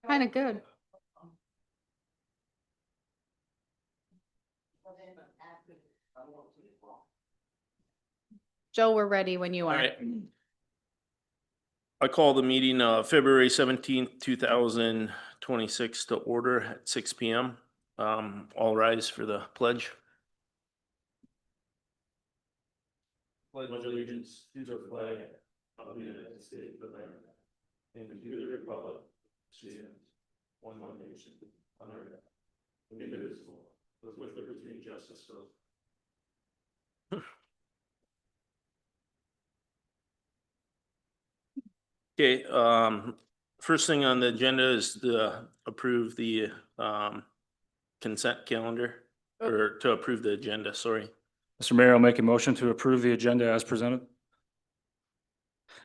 Kind of good. Joe, we're ready when you All are. right. I call the meeting February 17th, 2026 to order at 6 p.m. All rise for the pledge. Pledge allegiance to the flag of the United States of America and to the republic one nation under God, indivisible, with liberty and justice for all. Okay, first thing on the agenda is to approve the consent calendar, or to approve the agenda, sorry. Mr. Mayor, I'll make a motion to approve the agenda as presented.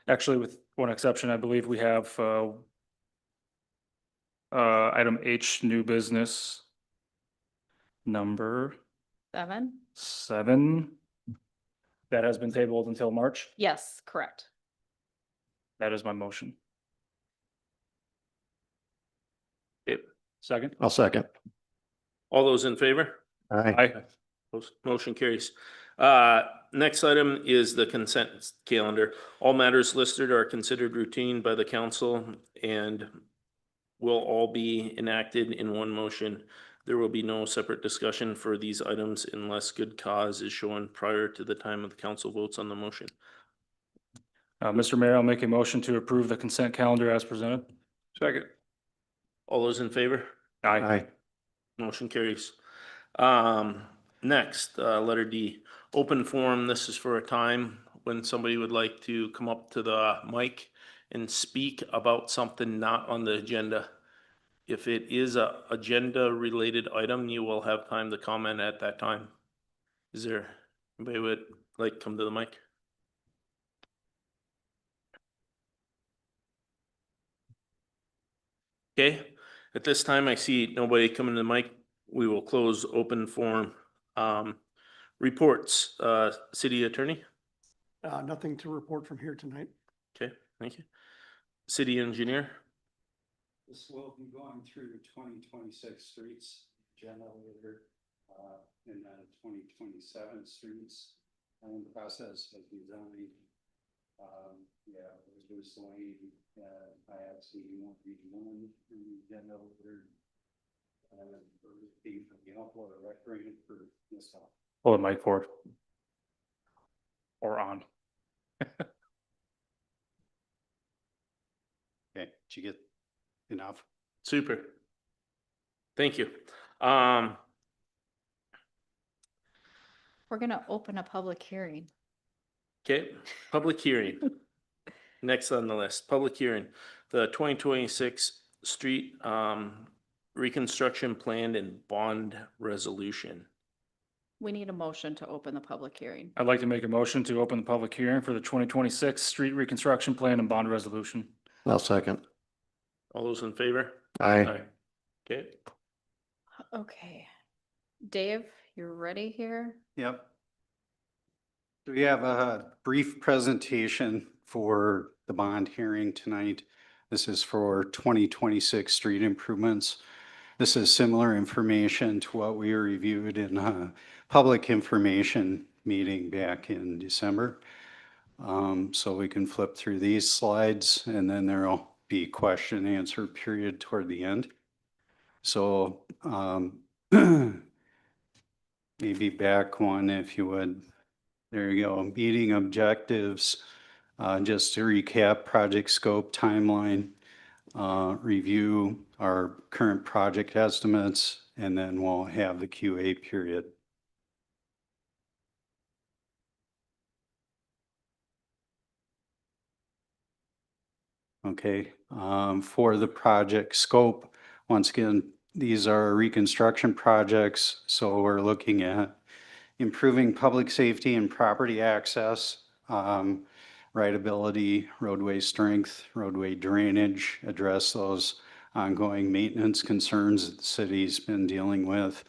Actually, with one exception, I believe we have item H, new business number 7. That has been tabled until March. Yes, correct. That is my motion. Yep. Second? I'll second. All those in favor? Aye. Motion carries. Next item is the consent calendar. All matters listed are considered routine by the council and will all be enacted in one motion. There will be no separate discussion for these items unless good cause is shown prior to the time of the council votes on the motion. Mr. Mayor, I'll make a motion to approve the consent calendar as presented. Second. All those in favor? Aye. Motion carries. Next, letter D, open forum. This is for a time when somebody would like to come up to the mic and speak about something not on the agenda. If it is a agenda related item, you will have time to comment at that time. Is there anybody would like to come to the mic? Okay, at this time I see nobody coming to the mic. We will close open forum. Reports, city attorney. Nothing to report from here tonight. Okay, thank you. City engineer. This will be going through 2026 streets, generator, and then 2027 streets. And the process of design, there's the lane, IFC 131 generator. Being from the upload a record for Nisswa. Hold the mic forward. Or on. Okay, did you get enough? Super. Thank you. We're gonna open a public hearing. Okay, public hearing. Next on the list, public hearing, the 2026 street reconstruction plan and bond resolution. We need a motion to open the public hearing. I'd like to make a motion to open the public hearing for the 2026 street reconstruction plan and bond resolution. I'll second. All those in favor? Aye. Okay, Okay. Dave, you're ready here? Yep. So we have a brief presentation for the bond hearing tonight. This is for 2026 street improvements. This is similar information to what we reviewed in a public information meeting back in December. So we can flip through these slides and then there'll be question and answer period toward the end. So maybe back one if you would. There you go. Meeting objectives. Just to recap, project scope, timeline, review our current project estimates, and then we'll have the QA period. Okay, for the project scope, once again, these are reconstruction projects, so we're looking at improving public safety and property access, rideability, roadway strength, roadway drainage, address those ongoing maintenance concerns that the city's been dealing with.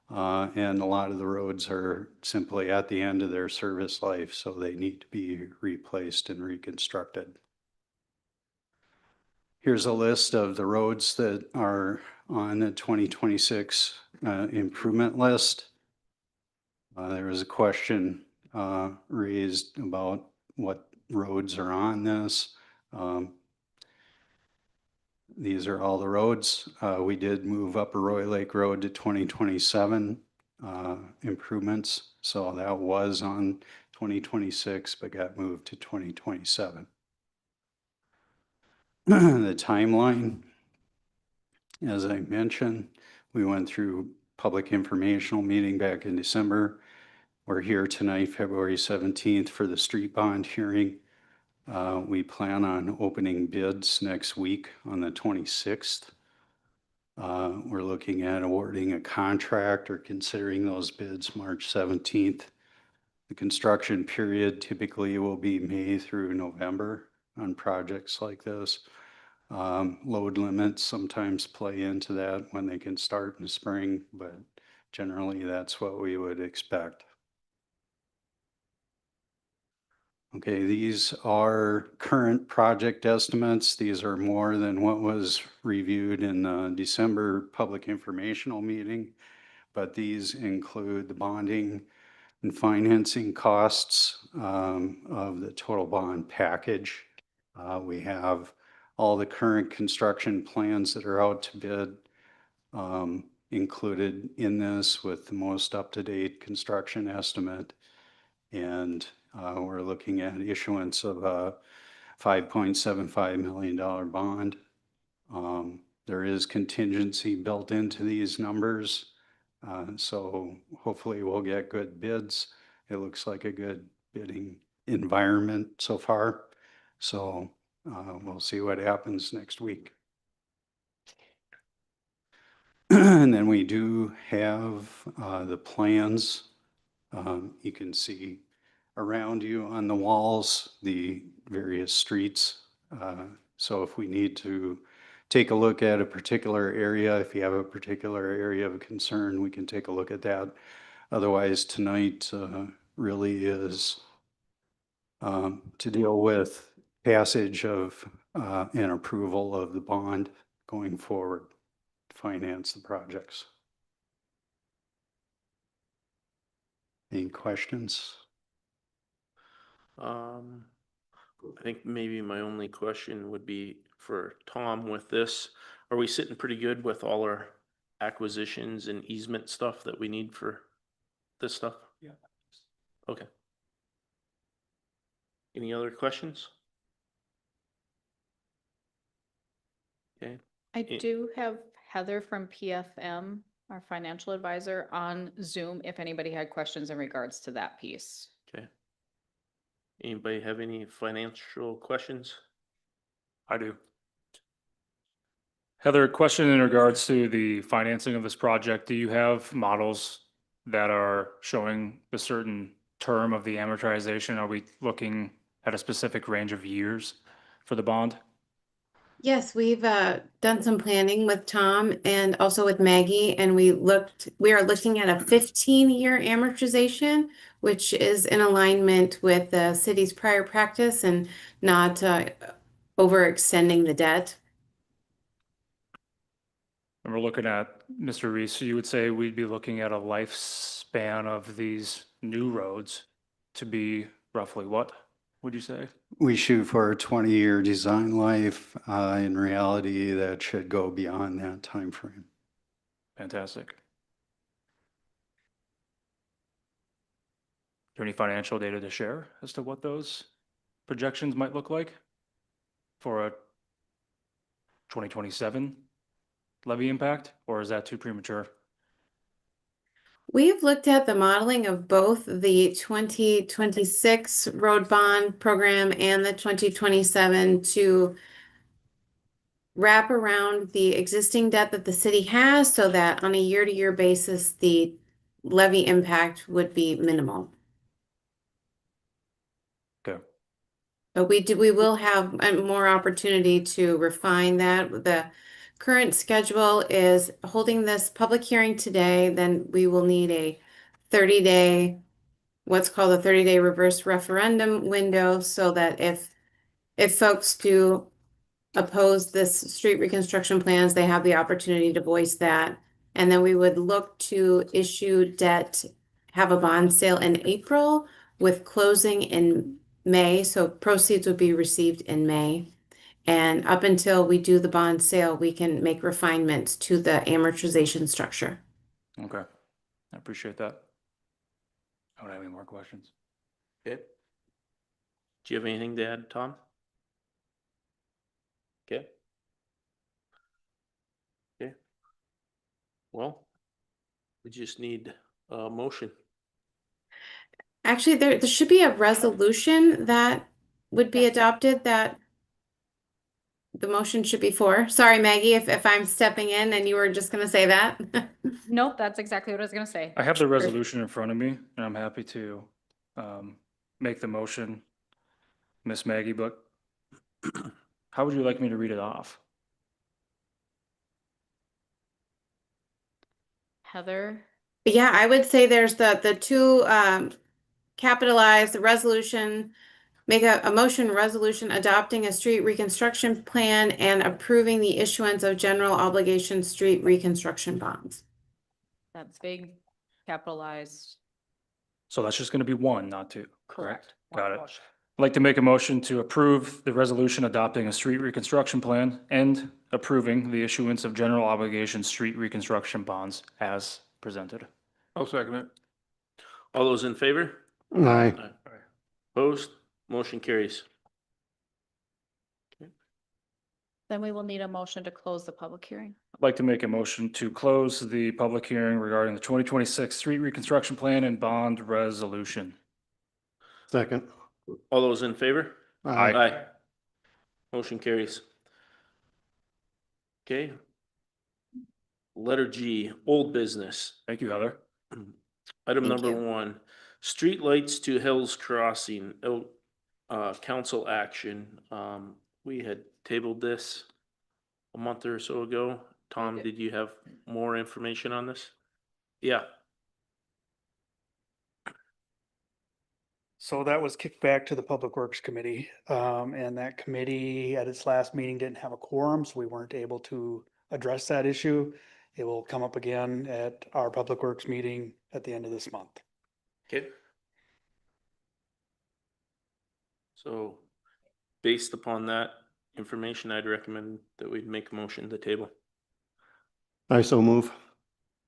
And a lot of the roads are simply at the end of their service life, so they need to be replaced and reconstructed. Here's a list of the roads that are on the 2026 improvement list. There was a question raised about what roads are on this. These are all the roads. We did move Upper Roy Lake Road to 2027 improvements. So that was on 2026, but got moved to 2027. The timeline, as I mentioned, we went through public informational meeting back in December. We're here tonight, February 17th, for the street bond hearing. We plan on opening bids next week on the 26th. We're looking at awarding a contract or considering those bids March 17th. The construction period typically will be May through November on projects like this. Load limits sometimes play into that when they can start in the spring, but generally that's what we would expect. Okay, these are current project estimates. These are more than what was reviewed in the December public informational meeting, but these include the bonding and financing costs of the total bond package. We have all the current construction plans that are out to bid included in this with the most up-to-date construction estimate. And we're looking at issuance of a $5.75 million bond. There is contingency built into these numbers. So hopefully we'll get good bids. It looks like a good bidding environment so far. So we'll see what happens next week. And then we do have the plans. You can see around you on the walls the various streets. So if we need to take a look at a particular area, if you have a particular area of concern, we can take a look at that. Otherwise, tonight really is to deal with passage of and approval of the bond going forward to finance the projects. Any questions? I think maybe my only question would be for Tom with this. Are we sitting pretty good with all our acquisitions and easement stuff that we need for this stuff? Yeah. Okay. Any other questions? Okay. I It- do have Heather from PFM, our financial advisor, on Zoom if anybody had questions in regards to that piece. Okay. Anybody have any financial questions? I do. Heather, a question in regards to the financing of this project. Do you have models that are showing a certain term of the amortization? Are we looking at a specific range of years for the bond? Yes, we've done some planning with Tom and also with Maggie, and we are looking at a 15-year amortization, which is in alignment with the city's prior practice and not overextending the debt. And we're looking at, Mr. Reese, so you would say we'd be looking at a lifespan of these new roads to be roughly what, would you say? We shoot for a 20-year design life. In reality, that should go beyond that time frame. Fantastic. Is there any financial data to share as to what those projections might look like for a 2027 levy impact, or is that too premature? We've looked at the modeling of both the 2026 road bond program and the 2027 to wrap around the existing debt that the city has so that on a year-to-year basis, the levy impact would be minimal. Okay. We will have more opportunity to refine that. The current schedule is holding this public hearing today, then we will need a 30-day, what's called a 30-day reverse referendum window, so that if folks do oppose this street reconstruction plans, they have the opportunity to voice that. And then we would look to issue debt, have a bond sale in April with closing in May. So proceeds would be received in May. And up until we do the bond sale, we can make refinements to the amortization structure. Okay, I appreciate that. I don't have any more questions. Okay. Do you have anything to add, Tom? Okay. Okay. Well, we just need a motion. Actually, there should be a resolution that would be adopted that the motion should be for. Sorry, Maggie, if I'm stepping in and you were just gonna say that. Nope, that's exactly what I was gonna say. I have the resolution in front of me, and I'm happy to make the motion, Miss Maggie, but how would you like me to read it off? Heather, Yeah, I would say there's the two capitalized the resolution, make a motion resolution adopting a street reconstruction plan and approving the issuance of general obligation street reconstruction bonds. that's big, capitalized, So that's just gonna be one, not two, correct? correct. One Got it. motion. I'd like to make a motion to approve the resolution adopting a street reconstruction plan and approving the issuance of general obligation street reconstruction bonds as presented. I'll second it. All those in favor? Aye. Opposed? Motion carries. Then we will need a motion to close the public hearing. I'd like to make a motion to close the public hearing regarding the 2026 street reconstruction plan and bond resolution. Second. All those in favor? Aye. Motion carries. Okay. Letter G, old business. Thank you, Heather. Item Thank number you. 1, street lights to Hills Crossing, council action. We had tabled this a month or so ago. Tom, did. did you have more information on this? Yeah, So that was kicked back to the Public Works Committee. And that committee at its last meeting didn't have a quorum, so we weren't able to address that issue. It will come up again at our Public Works meeting at the end of this month. okay. So, based upon that information, I'd recommend that we make a motion to table. I so move.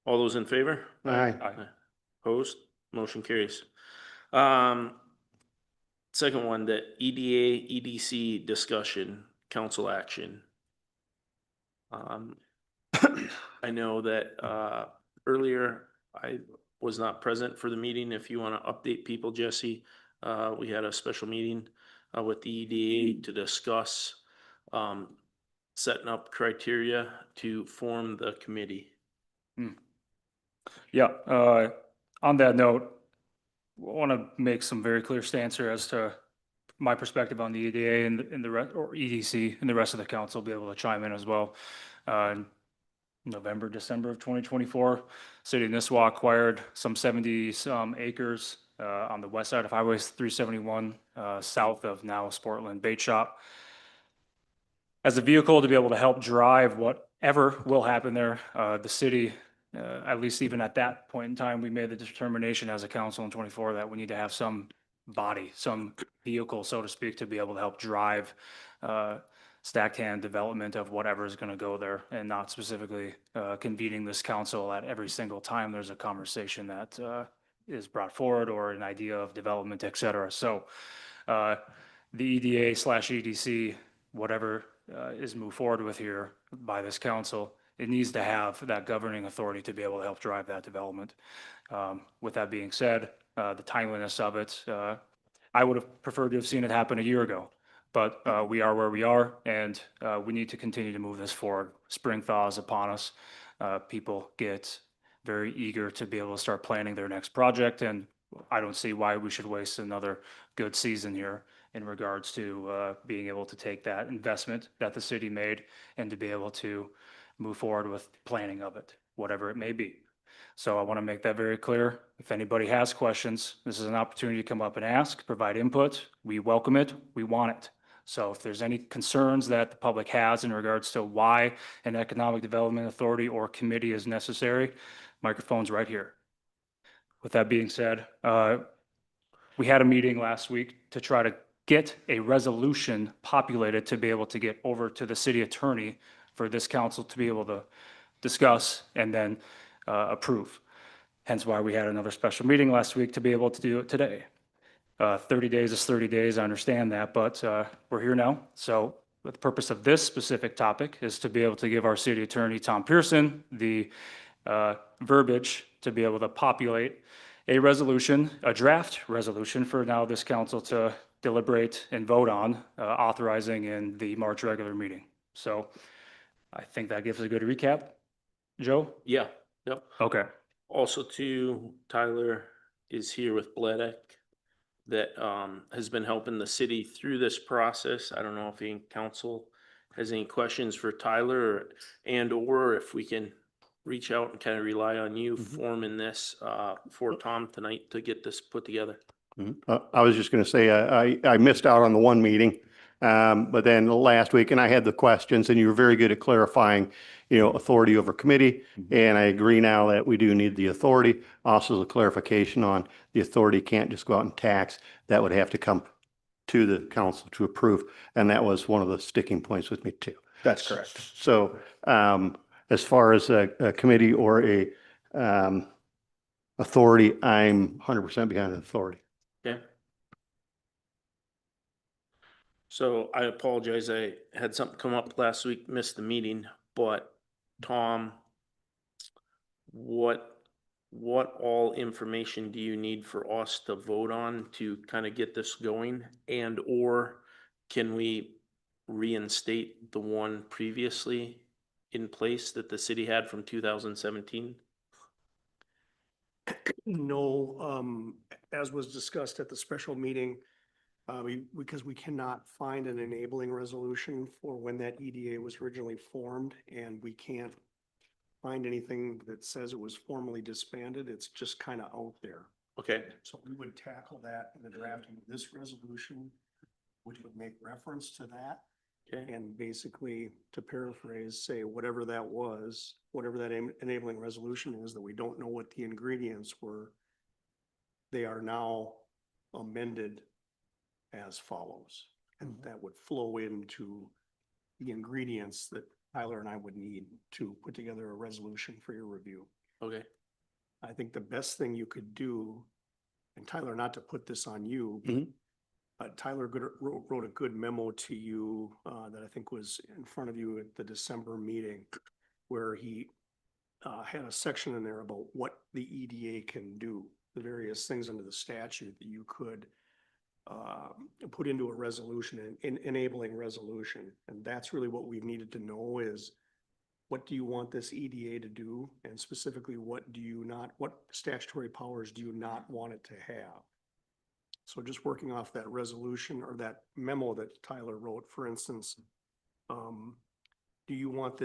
All those in favor? Aye. Opposed? Motion carries. Second one, the EDA, EDC discussion, council action. I know that, earlier I was not present for the meeting. If you want to update people, Jesse, we had a special meeting, with the EDA to discuss, setting up criteria to form the committee. Yeah, on that note, I want to make some very clear stance here as to my perspective on the EDA and the rest, or EDC, and the rest of the council will be able to chime in as well. In November, December of 2024, City of Nisswa acquired some 70-some acres on the west side of Highway 371, south of now Sportland Bait Shop, as a vehicle to be able to help drive whatever will happen there. The city, at least even at that point in time, we made the determination as a council in 24 that we need to have some body, some vehicle, so to speak, to be able to help drive stacked hand development of whatever is going to go there, and not specifically convening this council at every single time there's a conversation that is brought forward or an idea of development, et cetera. So the EDA/EDC, whatever is moved forward with here by this council, it needs to have that governing authority to be able to help drive that development. With that being said, the timeliness of it, I would have preferred to have seen it happen a year ago, but we are where we are, and we need to continue to move this forward. Spring thaws upon us. People get very eager to be able to start planning their next project, and I don't see why we should waste another good season here in regards to being able to take that investment that the city made and to be able to move forward with planning of it, whatever it may be. So I want to make that very clear. If anybody has questions, this is an opportunity to come up and ask, provide input. We welcome it. We want it. So if there's any concerns that the public has in regards to why an economic development authority or committee is necessary, microphone's right here. With that being said, we had a meeting last week to try to get a resolution populated to be able to get over to the city attorney for this council to be able to discuss and then approve. Hence why we had another special meeting last week to be able to do it today. 30 days is 30 days, I understand that, but we're here now. So the purpose of this specific topic is to be able to give our city attorney, Tom Pearson, the verbiage to be able to populate a resolution, a draft resolution for now this council to deliberate and vote on, authorizing in the March regular meeting. So I think that gives a good recap. Joe? Yeah, yep. Okay. Also too, Tyler is here with Bledek that has been helping the city through this process. I don't know if any council has any questions for Tyler or if we can reach out and kind of rely on you forming this for Tom tonight to get this put together. I was just going to say, I missed out on the one meeting, but then last week, and I had the questions, and you were very good at clarifying, authority over committee. And I agree now that we do need the authority. Also, the clarification on the authority can't just go out and tax. That would have to come to the council to approve. And that was one of the sticking points with me too. That's correct. So as far as a committee or a authority, I'm 100% behind the authority. Okay. So I apologize. I had something come up last week, missed the meeting, but Tom, what all information do you need for us to vote on to kind of get this going? Or can we reinstate the one previously in place that the city had from 2017? No, as was discussed at the special meeting, because we cannot find an enabling resolution for when that EDA was originally formed, and we can't find anything that says it was formally disbanded. It's just kind of out there. Okay, So we would tackle that in the drafting of this resolution, which would make reference to that. okay, And basically, to paraphrase, say whatever that was, whatever that enabling resolution is, that we don't know what the ingredients were, they are now amended as follows. And that would flow into the ingredients that Tyler and I would need to put together a resolution for your review. okay, I think the best thing you could do, and Tyler, not to put this on you, Tyler wrote a good memo to you that I think was in front of you at the December meeting, where he had a section in there about what the EDA can do, the various things under the statute that you could put into a resolution, an enabling resolution. And that's really what we've needed to know is, what do you want this EDA to do? And specifically, what statutory powers do you not want it to have? So just working off that resolution or that memo that Tyler wrote, for instance, do you want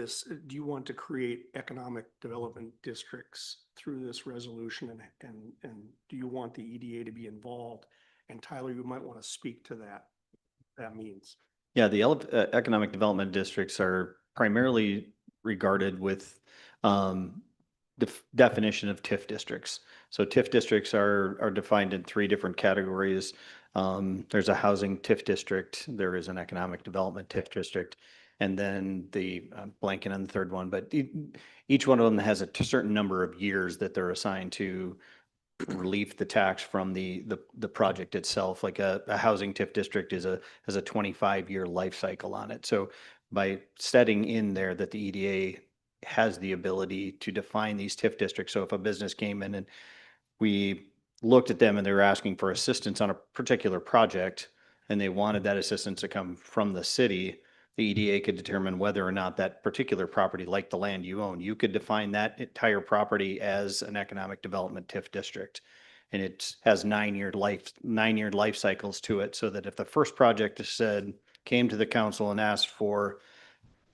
to create economic development districts through this resolution, and do you want the EDA to be involved? And Tyler, you might want to speak to that means. Yeah, the economic development districts are primarily regarded with the definition of TIF districts. So TIF districts are defined in 3 different categories. There's a housing TIF district, there is an economic development TIF district, and then I'm blanking on the third one, but each one of them has a certain number of years that they're assigned to relieve the tax from the project itself. Like a housing TIF district has a 25-year life cycle on it. So by setting in there that the EDA has the ability to define these TIF districts. So if a business came in and we looked at them and they were asking for assistance on a particular project and they wanted that assistance to come from the city, the EDA could determine whether or not that particular property, like the land you own, you could define that entire property as an economic development TIF district. And it has 9-year life cycles to it, so that if the first project is said, came to the council and asked for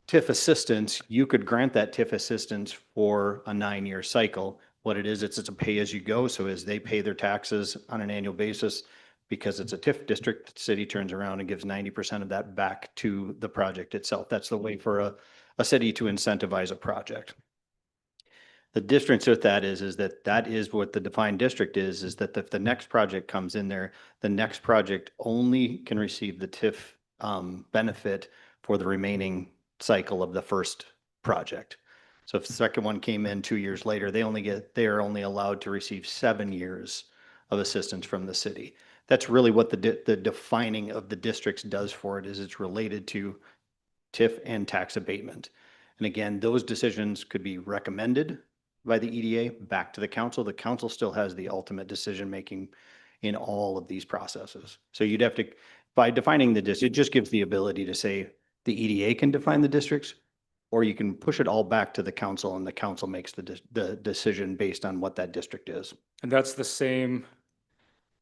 TIF assistance, you could grant that TIF assistance for a 9-year cycle. What it is, it's a pay-as-you-go, so as they pay their taxes on an annual basis, because it's a TIF district, the city turns around and gives 90% of that back to the project itself. That's the way for a city to incentivize a project. The difference with that is that is what the defined district is that if the next project comes in there, the next project only can receive the TIF benefit for the remaining cycle of the first project. So if the second one came in 2 years later, they are only allowed to receive 7 years of assistance from the city. That's really what the defining of the districts does for it, is it's related to TIF and tax abatement. And again, those decisions could be recommended by the EDA back to the council. The council still has the ultimate decision-making in all of these processes. So you'd have to, by defining the district, it just gives the ability to say the EDA can define the districts, or you can push it all back to the council and the council makes the decision based on what that district is. And that's the same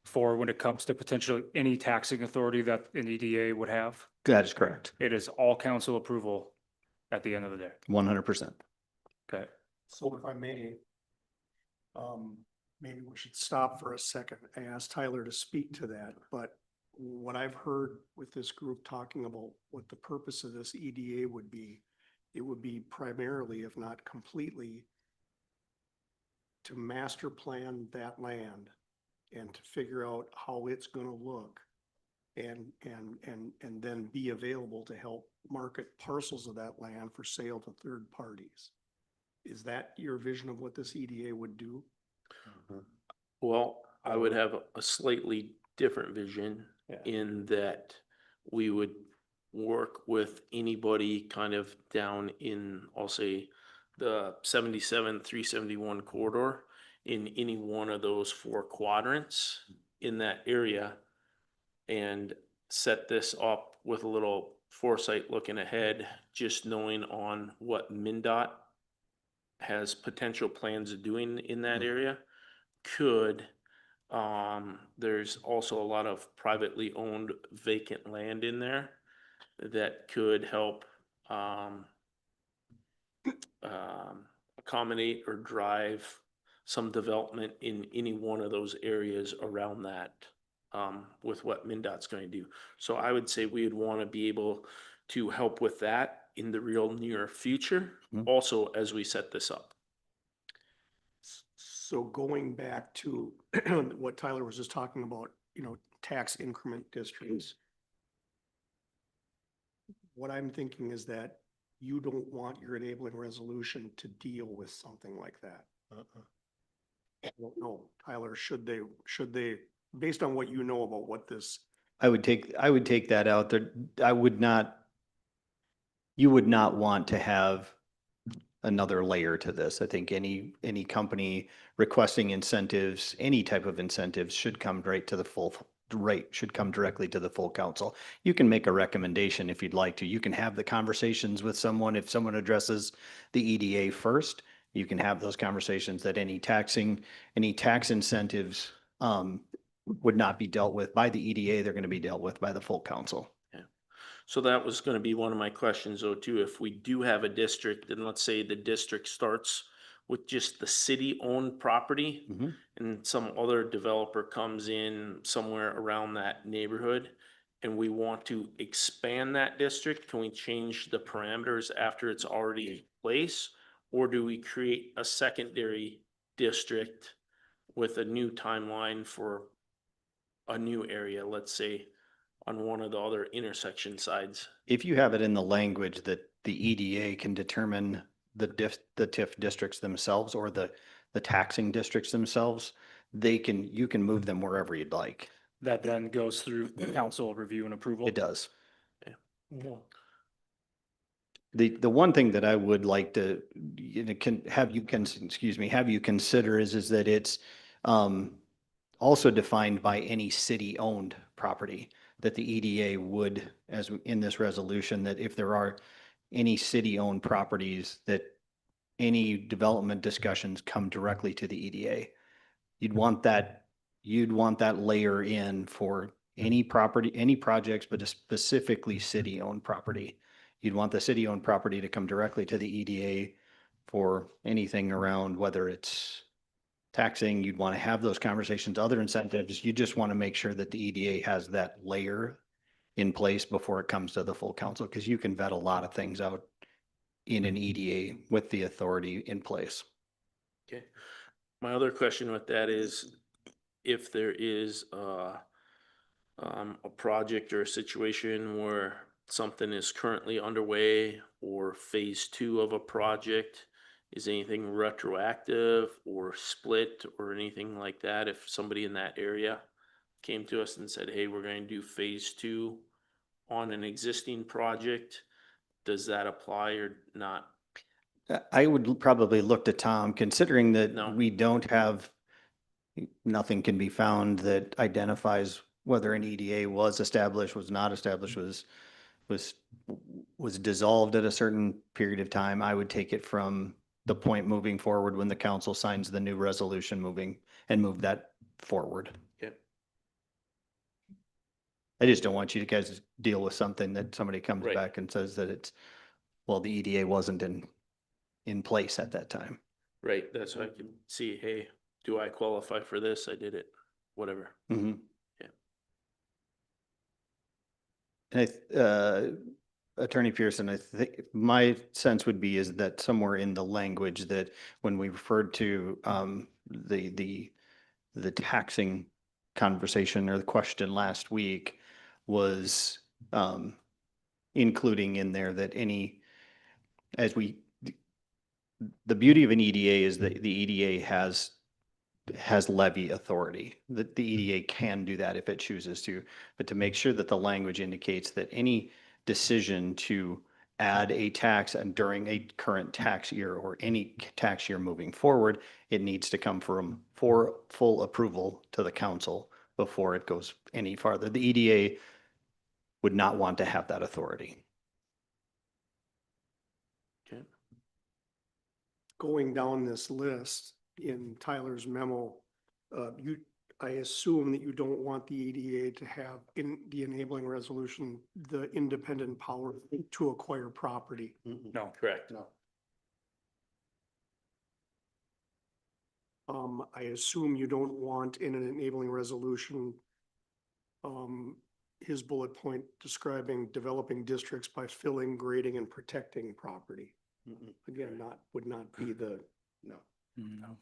for when it comes to potentially any taxing authority that an EDA would have. That is correct. It is all council approval at the end of the day. 100%. Okay. So if I may, maybe we should stop for a second and ask Tyler to speak to that. But what I've heard with this group talking about what the purpose of this EDA would be, it would be primarily, if not completely, to master plan that land and to figure out how it's gonna look and then be available to help market parcels of that land for sale to third parties. Is that your vision of what this EDA would do? Well, I would have a slightly different vision in that we would work with anybody kind of down in, I'll say, the 77, 371 corridor in any one of those 4 quadrants in that area, and set this up with a little foresight looking ahead, just knowing on what MnDOT has potential plans of doing in that area. There's also a lot of privately owned vacant land in there that could help accommodate or drive some development in any one of those areas around that, with what MnDOT's going to do. So I would say we would want to be able to help with that in the real near future, also as we set this up. So going back to what Tyler was just talking about, tax increment districts. What I'm thinking is that you don't want your enabling resolution to deal with something like that. I don't know, Tyler, should they, based on what you know about what this, I would take that out there. You would not want to have another layer to this. I think any company requesting incentives, any type of incentives should come right to the full rate, should come directly to the full council. You can make a recommendation if you'd like to. You can have the conversations with someone. If someone addresses the EDA first, you can have those conversations that any tax incentives would not be dealt with by the EDA. They're going to be dealt with by the full council. So that was going to be one of my questions though too. If we do have a district, and let's say the district starts with just the city-owned property and some other developer comes in somewhere around that neighborhood and we want to expand that district, can we change the parameters after it's already in place? Or do we create a secondary district with a new timeline for a new area, let's say on one of the other intersection sides? If you have it in the language that the EDA can determine the TIF districts themselves or the taxing districts themselves, you can move them wherever you'd like. That then goes through council review and approval. It does. yeah, The one thing that I would like to have you consider is that it's also defined by any city-owned property, that the EDA would, as in this resolution, that if there are any city-owned properties, that any development discussions come directly to the EDA. You'd want that you'd want that layer in for any property, any projects, but specifically city-owned property. You'd want the city-owned property to come directly to the EDA for anything around, whether it's taxing, you'd want to have those conversations, other incentives. You just want to make sure that the EDA has that layer in place before it comes to the full council, because you can vet a lot of things out in an EDA with the authority in place. Okay. My other question with that is if there is a project or a situation where something is currently underway or phase 2 of a project, is anything retroactive or split or anything like that? If somebody in that area came to us and said, hey, we're going to do phase 2 on an existing project, does that apply or not? I would probably look to Tom, considering that No. we don't have, nothing can be found that identifies whether an EDA was established, was not established, was dissolved at a certain period of time. I would take it from the point moving forward when the council signs the new resolution and move that forward. Okay. I just don't want you guys to deal with something that somebody comes Right. back and says that it's, well, the EDA wasn't in place at that time. Right, that's why I can see, hey, do I qualify for this? I did it, whatever. Mm-hmm. Yeah. And Attorney Pearson, I think my sense would be is that somewhere in the language that when we referred to the taxing conversation or the question last week was including in there that the beauty of an EDA is that the EDA has levy authority, that the EDA can do that if it chooses to, but to make sure that the language indicates that any decision to add a tax and during a current tax year or any tax year moving forward, it needs to come for full approval to the council before it goes any farther. The EDA would not want to have that authority. Okay. Going down this list in Tyler's memo, I assume that you don't want the EDA to have in the enabling resolution, the independent power to acquire property. No. Correct. No. I assume you don't want in an enabling resolution, his bullet point describing developing districts by filling, grading, and protecting property. Again, would not be the, no. No.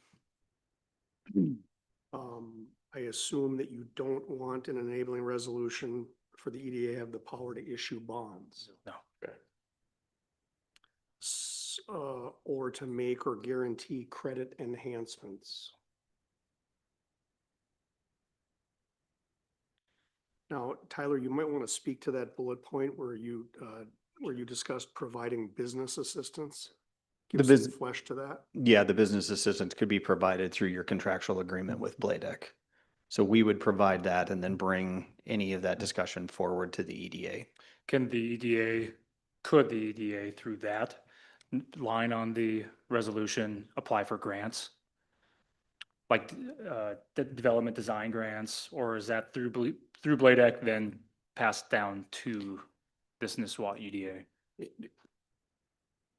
I assume that you don't want an enabling resolution for the EDA have the power to issue bonds. No. Correct. Or to make or guarantee credit enhancements. Now, Tyler, you might want to speak to that bullet point where you discussed providing business assistance. Give some flesh to that. Yeah, the business assistance could be provided through your contractual agreement with Bladec. So we would provide that and then bring any of that discussion forward to the EDA. Could the EDA through that line on the resolution apply for grants? Like the development design grants, or is that through Bladec then passed down to this Nisswa EDA?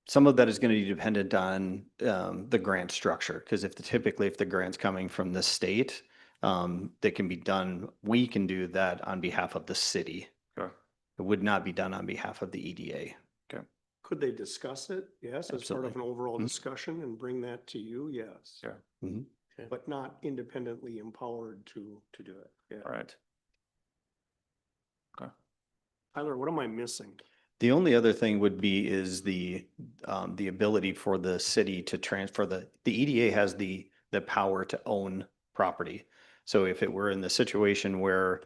Some of that is going to be dependent on the grant structure, because typically if the grant's coming from the state, that can be done, we can do that on behalf of the city. Sure. It would not be done on behalf of the EDA. Okay. Could they discuss it? Yes, as part of an overall Mhm. discussion and bring that to you? Yes. Sure. Mhm. But not independently empowered to do it. Yeah. All right. Okay. Tyler, what am I missing? The only other thing would be is the ability for the city to transfer the EDA has the power to own property. So if it were in the situation where,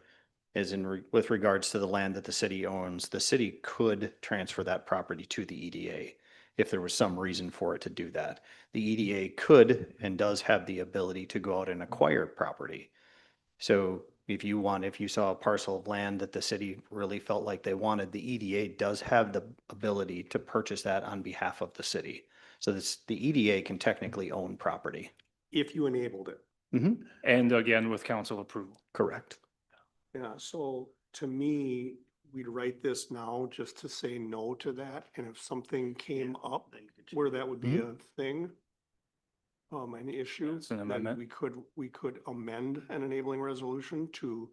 with regards to the land that the city owns, the city could transfer that property to the EDA if there was some reason for it to do that. The EDA could and does have the ability to go out and acquire property. So if you saw a parcel of land that the city really felt like they wanted, the EDA does have the ability to purchase that on behalf of the city. So the EDA can technically own property. If you enabled it. Mhm. And again, with council approval. Correct. Yeah, so to me, we'd write this now just to say no to that, and if something came up where that would be a thing, an issue, It's an then amendment. we could amend an enabling resolution to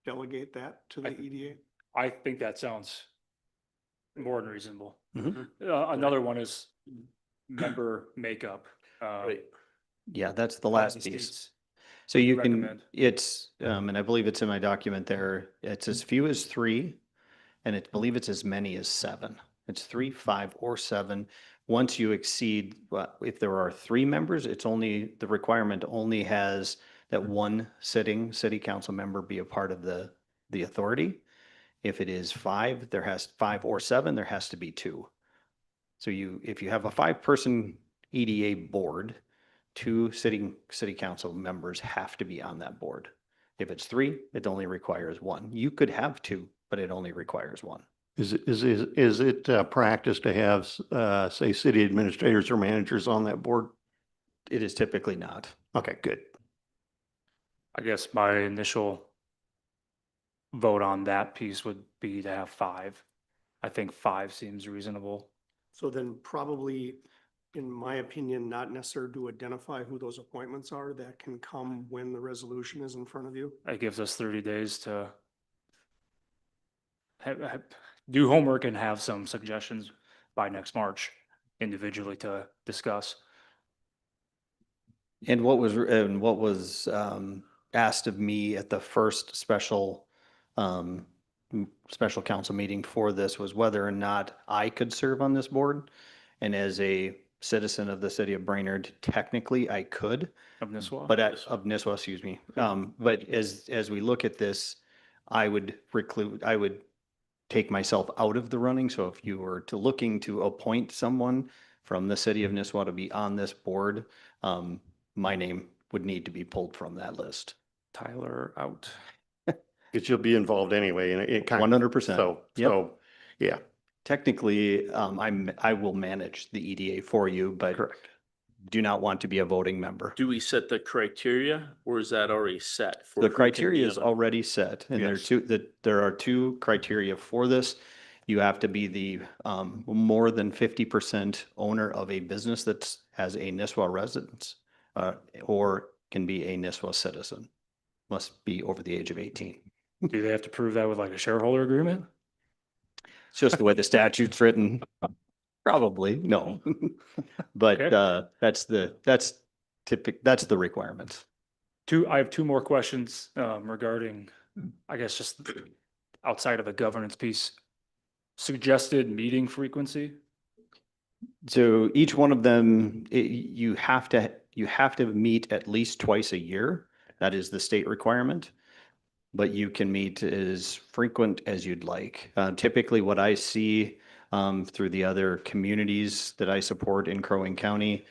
delegate that to the E EDA. I think that sounds more than reasonable. Mhm. Another one is member makeup. Right. Yeah, that's the by last the piece. states. So What do you you can, recommend? it's, and I believe it's in my document there, it's as few as 3, and I believe it's as many as 7. It's 3, 5, or 7. Once you exceed, if there are 3 members, it's only, the requirement only has that one sitting city council member be a part of the authority. If it is 5, 5 or 7, there has to be 2. So if you have a 5-person EDA board, 2 city council members have to be on that board. If it's 3, it only requires 1. You could have 2, but it only requires 1. Is it practice to have, say, city administrators or managers on that board? It is typically not. Okay, good. I guess my initial vote on that piece would be to have 5. I think 5 seems reasonable. So then probably, in my opinion, not necessary to identify who those appointments are that can come when the resolution is in front of you. It gives us 30 days to do homework and have some suggestions by next March individually to discuss. And what was asked of me at the first special council meeting for this was whether or not I could serve on this board. And as a citizen of the city of Brainerd, technically I could. Of Nisswa? But of Nisswa, excuse me. But as we look at this, I would take myself out of the running. So if you were looking to appoint someone from the city of Nisswa to be on this board, my name would need to be pulled from that list. Tyler out. Because you'll be involved anyway, and it kind of. 100%. So, Yep. Yeah, Technically, I will manage the EDA for you, but correct. do not want to be a voting member. Do we set the criteria or is that already set? for The who can criteria be is on a- already set, and Yes. there are 2 criteria for this. You have to be the more than 50% owner of a business that has a Nisswa residence, or can be a Nisswa citizen. Must be over the age of 18. Do they have to prove that with like a shareholder agreement? It's just the way the statute's written. Probably, no. But Okay. that's the requirement. I have 2 more questions regarding, I guess, just outside of the governance piece. Suggested meeting frequency. So each one of them, you have to meet at least twice a year. That is the state requirement. But you can meet as frequent as you'd like. Typically, what I see through the other communities that I support in Crow Wing County,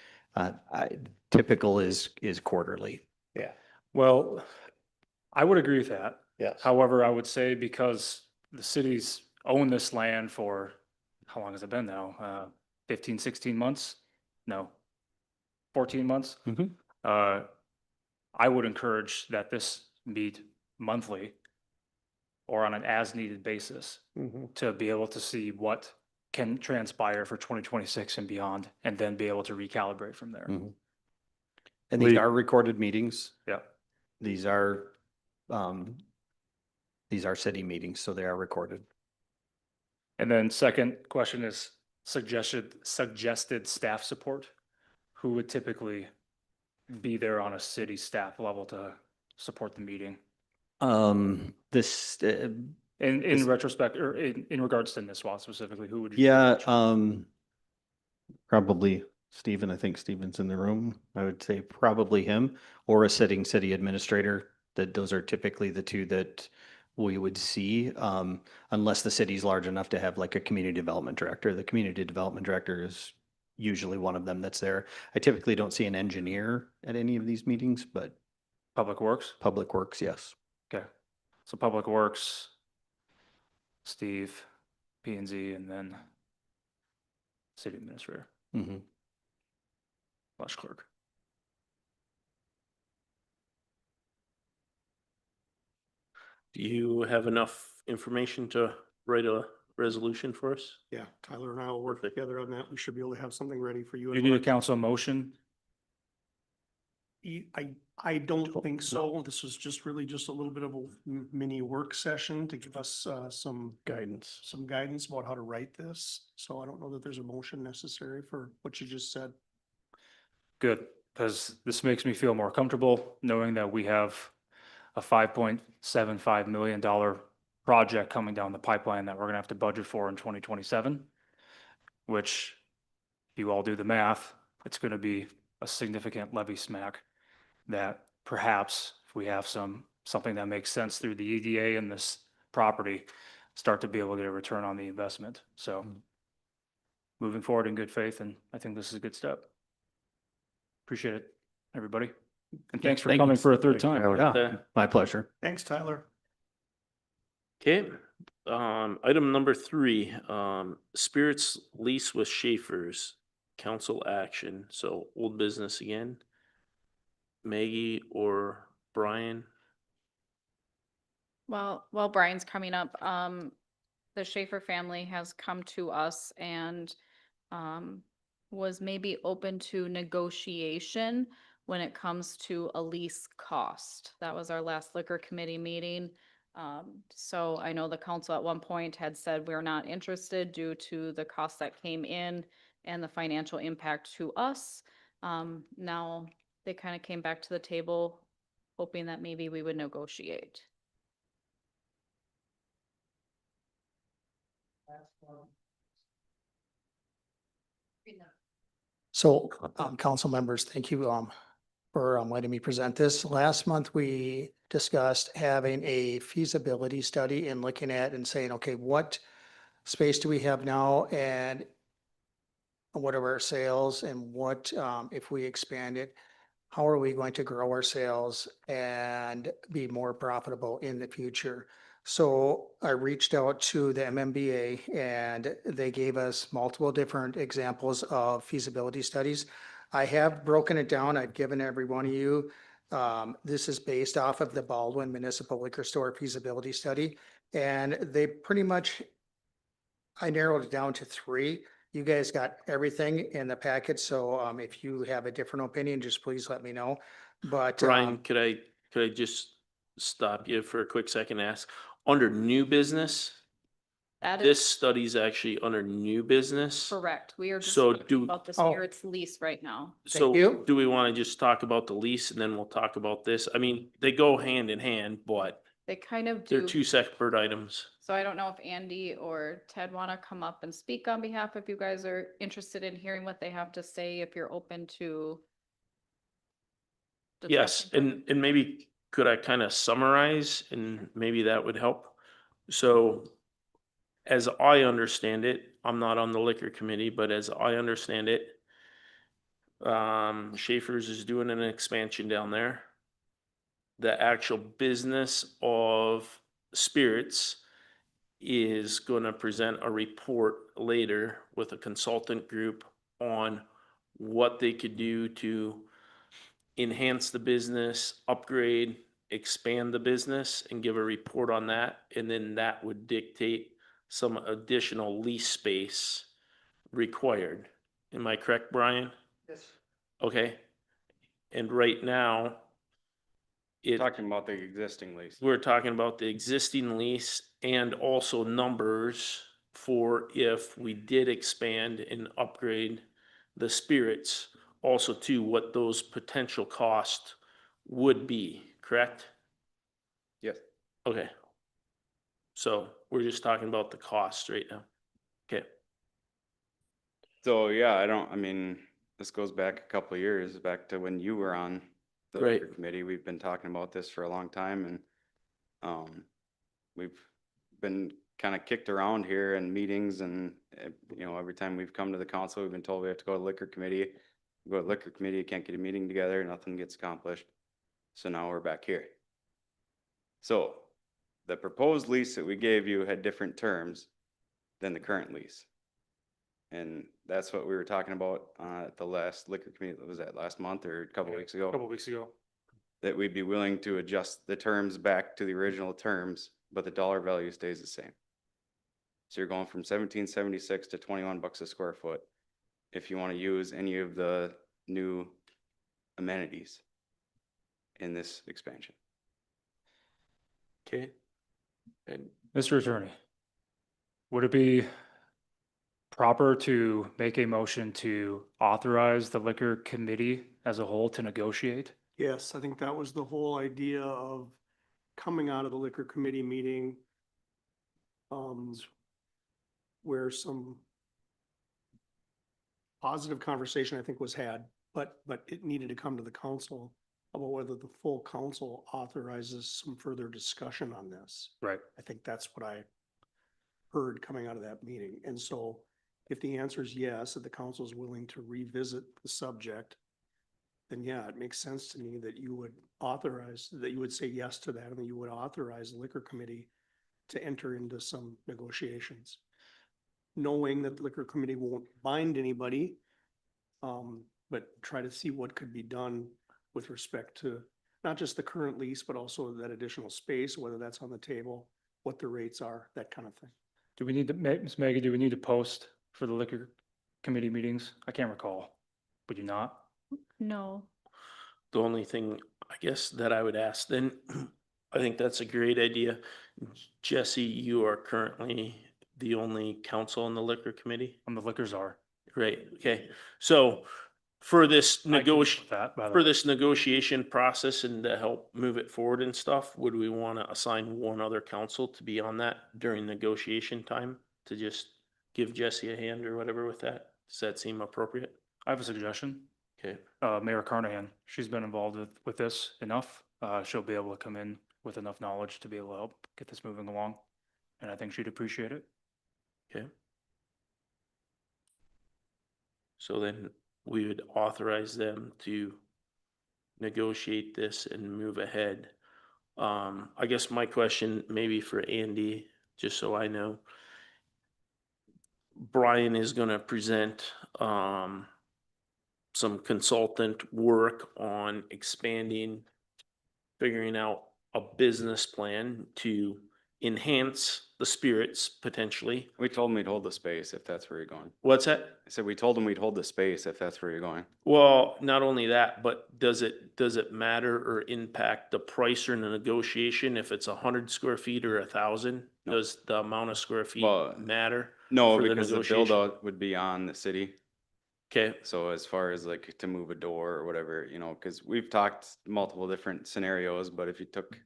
typical is quarterly. Yeah, Well, I would agree with that. yes. However, I would say because the cities own this land for, how long has it been now? 15, 16 months? No, 14 months? Mhm. I would encourage that this meet monthly or on an as-needed basis Mhm. to be able to see what can transpire for 2026 and beyond, and then be able to recalibrate from there. Mhm. And these are recorded meetings. Yeah. These are city meetings, so they are recorded. And then second question is suggested staff support. Who would typically be there on a city staff level to support the meeting? This, In retrospect, or in regards to Nisswa specifically, who would? yeah, probably Stephen. I think Stephen's in the room. I would say probably him or a sitting city administrator. Those are typically the 2 that we would see, unless the city's large enough to have like a community development director. The community development director is usually one of them that's there. I typically don't see an engineer at any of these meetings, but Public Works? Public Works, yes. Okay. So Public Works, Steve, P and Z, and then city administrator, Mhm. / clerk. Do you have enough information to write a resolution for us? Yeah, Tyler and I will work together on that. We should be able to have something ready for you. You and need a Mark. council motion? I don't think so. This was just really just a little bit of a mini work session to give us some Guidance. about how to write this. So I don't know that there's a motion necessary for what you just said. Good, because this makes me feel more comfortable knowing that we have a $5.75 million project coming down the pipeline that we're gonna have to budget for in 2027, which, if you all do the math, it's gonna be a significant levy smack that perhaps if we have something that makes sense through the EDA in this property, start to be able to get a return on the investment. So moving forward in good faith, and I think this is a good step. Appreciate it, everybody. And thanks for thank you. coming for a third Thanks, time. Tyler. Yeah, my pleasure. Thanks, Tyler. Okay, item number 3, Spirits lease with Schaefer's, council action. So old business again. Maggie or Brian? Well, while Brian's coming up, the Schaefer family has come to us and was maybe open to negotiation when it comes to a lease cost. That was our last liquor committee meeting. So I know the council at one point had said we're not interested due to the cost that came in and the financial impact to us. Now they kind of came back to the table hoping that maybe we would negotiate. So, council members, thank you, for, letting me present this. Last month, we discussed having a feasibility study and looking at and saying, okay, what space do we have now and what are our sales and what, if we expand it, how are we going to grow our sales and be more profitable in the future? So I reached out to the MMBA and they gave us multiple different examples of feasibility studies. I have broken it down. I've given every one of you. This is based off of the Baldwin Municipal Liquor Store feasibility study. And they pretty much, I narrowed it down to 3. You guys got everything in the packet, so if you have a different opinion, just please let me know. But Brian, could I just stop you for a quick second and ask, under new business, That is this study's actually under new business? correct. We are just So talking about the Oh. spirits lease right now. So you. do we want to just talk about the lease and then we'll talk about this? I mean, they go hand in hand, but They kind of they're do. 2 separate items. So I don't know if Andy or Ted want to come up and speak on behalf, if you guys are interested in hearing what they have to say, if you're open to. Yes, discussing. and maybe could I kind of summarize and maybe that would help? So as I understand it, I'm not on the liquor committee, but as I understand it, Schaefer's is doing an expansion down there. The actual business of spirits is going to present a report later with a consultant group on what they could do to enhance the business, upgrade, expand the business, and give a report on that. And then that would dictate some additional lease space required. Am I correct, Brian? Yes. Okay. And right now, Talking about the existing lease. we're talking about the existing lease and also numbers for if we did expand and upgrade the spirits, also too, what those potential costs would be, correct? Yes. Okay. So we're just talking about the cost right now. Okay. So, yeah, I mean, this goes back a couple of years, back to when you were on the Right. liquor committee. We've been talking about this for a long time and, we've been kind of kicked around here in meetings and, every time we've come to the council, we've been told we have to go to liquor committee. We go to liquor committee, can't get a meeting together, nothing gets accomplished. So now we're back here. So the proposed lease that we gave you had different terms than the current lease. And that's what we were talking about at the last liquor committee. Was that last month or a couple weeks ago? A couple weeks ago. that we'd be willing to adjust the terms back to the original terms, but the dollar value stays the same. So you're going from 1776 to $21 a square foot if you want to use any of the new amenities in this expansion. Okay. And Mr. Attorney, would it be proper to make a motion to authorize the liquor committee as a whole to negotiate? Yes, I think that was the whole idea of coming out of the liquor committee meeting. Where some positive conversation I think was had, but it needed to come to the council about whether the full council authorizes some further discussion on this. Right. I think that's what I heard coming out of that meeting. And so if the answer is yes, that the council is willing to revisit the subject, then yeah, it makes sense to me that you would authorize, that you would say yes to that, and that you would authorize the liquor committee to enter into some negotiations. Knowing that the liquor committee won't bind anybody, but try to see what could be done with respect to not just the current lease, but also that additional space, whether that's on the table, what the rates are, that kind of thing. Do we need to, Ms. Maggie, do we need to post for the liquor committee meetings? I can't recall. Would you not? No. the only thing, I guess, that I would ask then, I think that's a great idea. Jesse, you are currently the only counsel on the liquor committee? On the liquor czar. Right, okay. So for this I can live negotiation, with that, by the for way. this negotiation process and to help move it forward and stuff, would we want to assign one other counsel to be on that during negotiation time? To just give Jesse a hand or whatever with that? Does that seem appropriate? I have a suggestion. Okay, Mayor Carnahan, she's been involved with this enough. She'll be able to come in with enough knowledge to be able to help get this moving along. And I think she'd appreciate it. okay. So then we would authorize them to negotiate this and move ahead. I guess my question maybe for Andy, just so I know. Brian is gonna present, some consultant work on expanding, figuring out a business plan to enhance the spirits potentially. We told him we'd hold the space if that's where you're going. What's that? I said, we told him we'd hold the space if that's where you're going. Well, not only that, but does it matter or impact the price or the negotiation if it's 100 square feet or 1,000? No. Does the amount of square feet Well, matter? No, For the because the negotiation? build out would be on the city. Okay, So as far as like to move a door or whatever, cause we've talked multiple different scenarios, but if you took,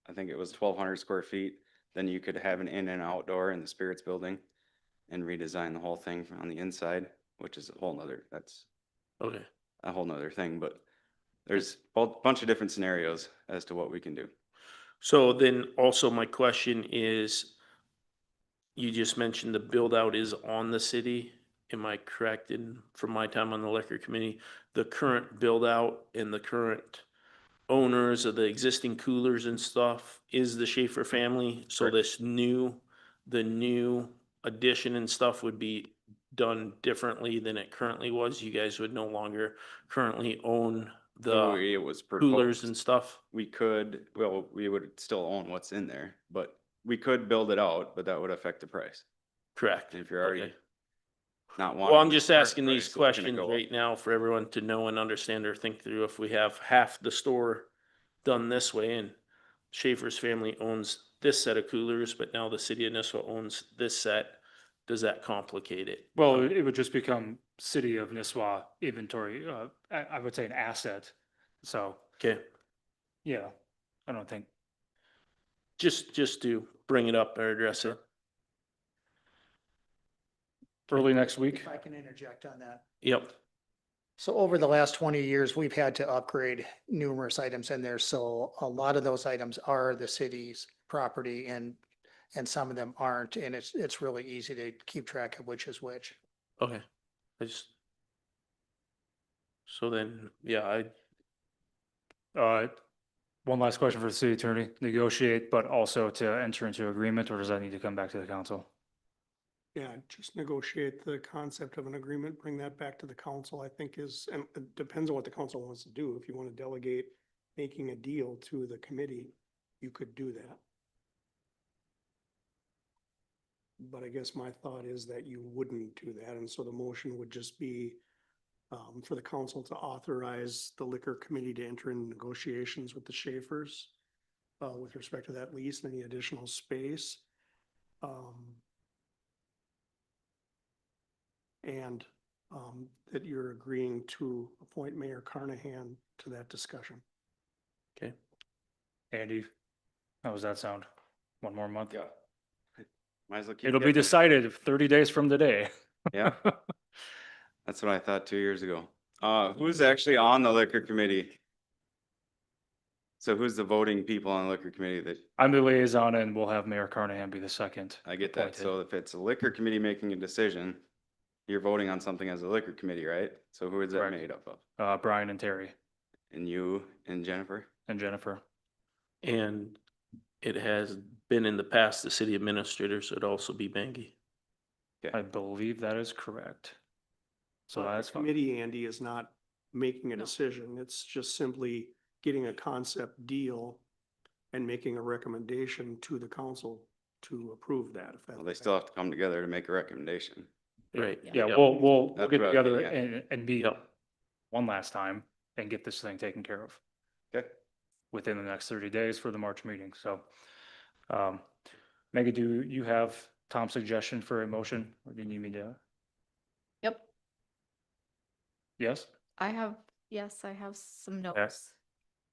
I think it was 1,200 square feet, then you could have an in and outdoor in the spirits building and redesign the whole thing on the inside, which is that's okay. a whole nother thing, but there's a bunch of different scenarios as to what we can do. So then also my question is, you just mentioned the build out is on the city. Am I correct in, from my time on the liquor committee, the current build out and the current owners of the existing coolers and stuff is the Schaefer family? So Correct. the new addition and stuff would be done differently than it currently was? You guys would no longer currently own So the it was coolers proposed. and stuff? We would still own what's in there, but we could build it out, but that would affect the price. Correct. And if you're already Okay. not Well, wanting. I'm the just current asking these price, it's gonna questions go up. right now for everyone to know and understand or think through. If we have half the store done this way and Schaefer's family owns this set of coolers, but now the city of Nisswa owns this set, does that complicate it? Well, it would just become city of Nisswa inventory, I would say an asset. So, Okay, yeah, I don't think. just to bring it up or address it. Early next week. If I can interject on that. Yep, So over the last 20 years, we've had to upgrade numerous items in there. So a lot of those items are the city's property and some of them aren't. And it's really easy to keep track of which is which. okay. So then, yeah, One last question for the city attorney, negotiate, but also to enter into agreement, or does that need to come back to the council? Yeah, just negotiate the concept of an agreement, bring that back to the council, I think is, and it depends on what the council wants to do. If you want to delegate making a deal to the committee, you could do that. But I guess my thought is that you wouldn't do that, and so the motion would just be for the council to authorize the liquor committee to enter in negotiations with the Schaefers with respect to that lease and any additional space. And that you're agreeing to appoint Mayor Carnahan to that discussion. Okay. Andy, how does that sound? One more month? Yeah. Might as well keep It'll be getting it. decided 30 days from today. Yeah. That's what I thought 2 years ago. Who's actually on the liquor committee? So who's the voting people on the liquor committee that, I'm the liaison and we'll have Mayor Carnahan be the second. I get that. appointed. So if it's a liquor committee making a decision, you're voting on something as a liquor committee, right? So who is that Correct. made up of? Brian and Terry And you and Jennifer? and Jennifer. And it has been in the past the city administrator, so it'd also be Bangy. I believe that is correct. So But the that's fine. committee, Andy, is not making a decision. It's just simply getting a concept deal and making a recommendation to the council to approve that. If that- Well, they still have to come together to make a recommendation. Right. Yeah, Yep. we'll That's get what I together think, yeah. and meet Yep. one last time and get this thing taken care of Okay. within the next 30 days for the March meeting. So, Maggie, do you have Tom's suggestion for a motion or do you need me to? Yep, Yes? I have some notes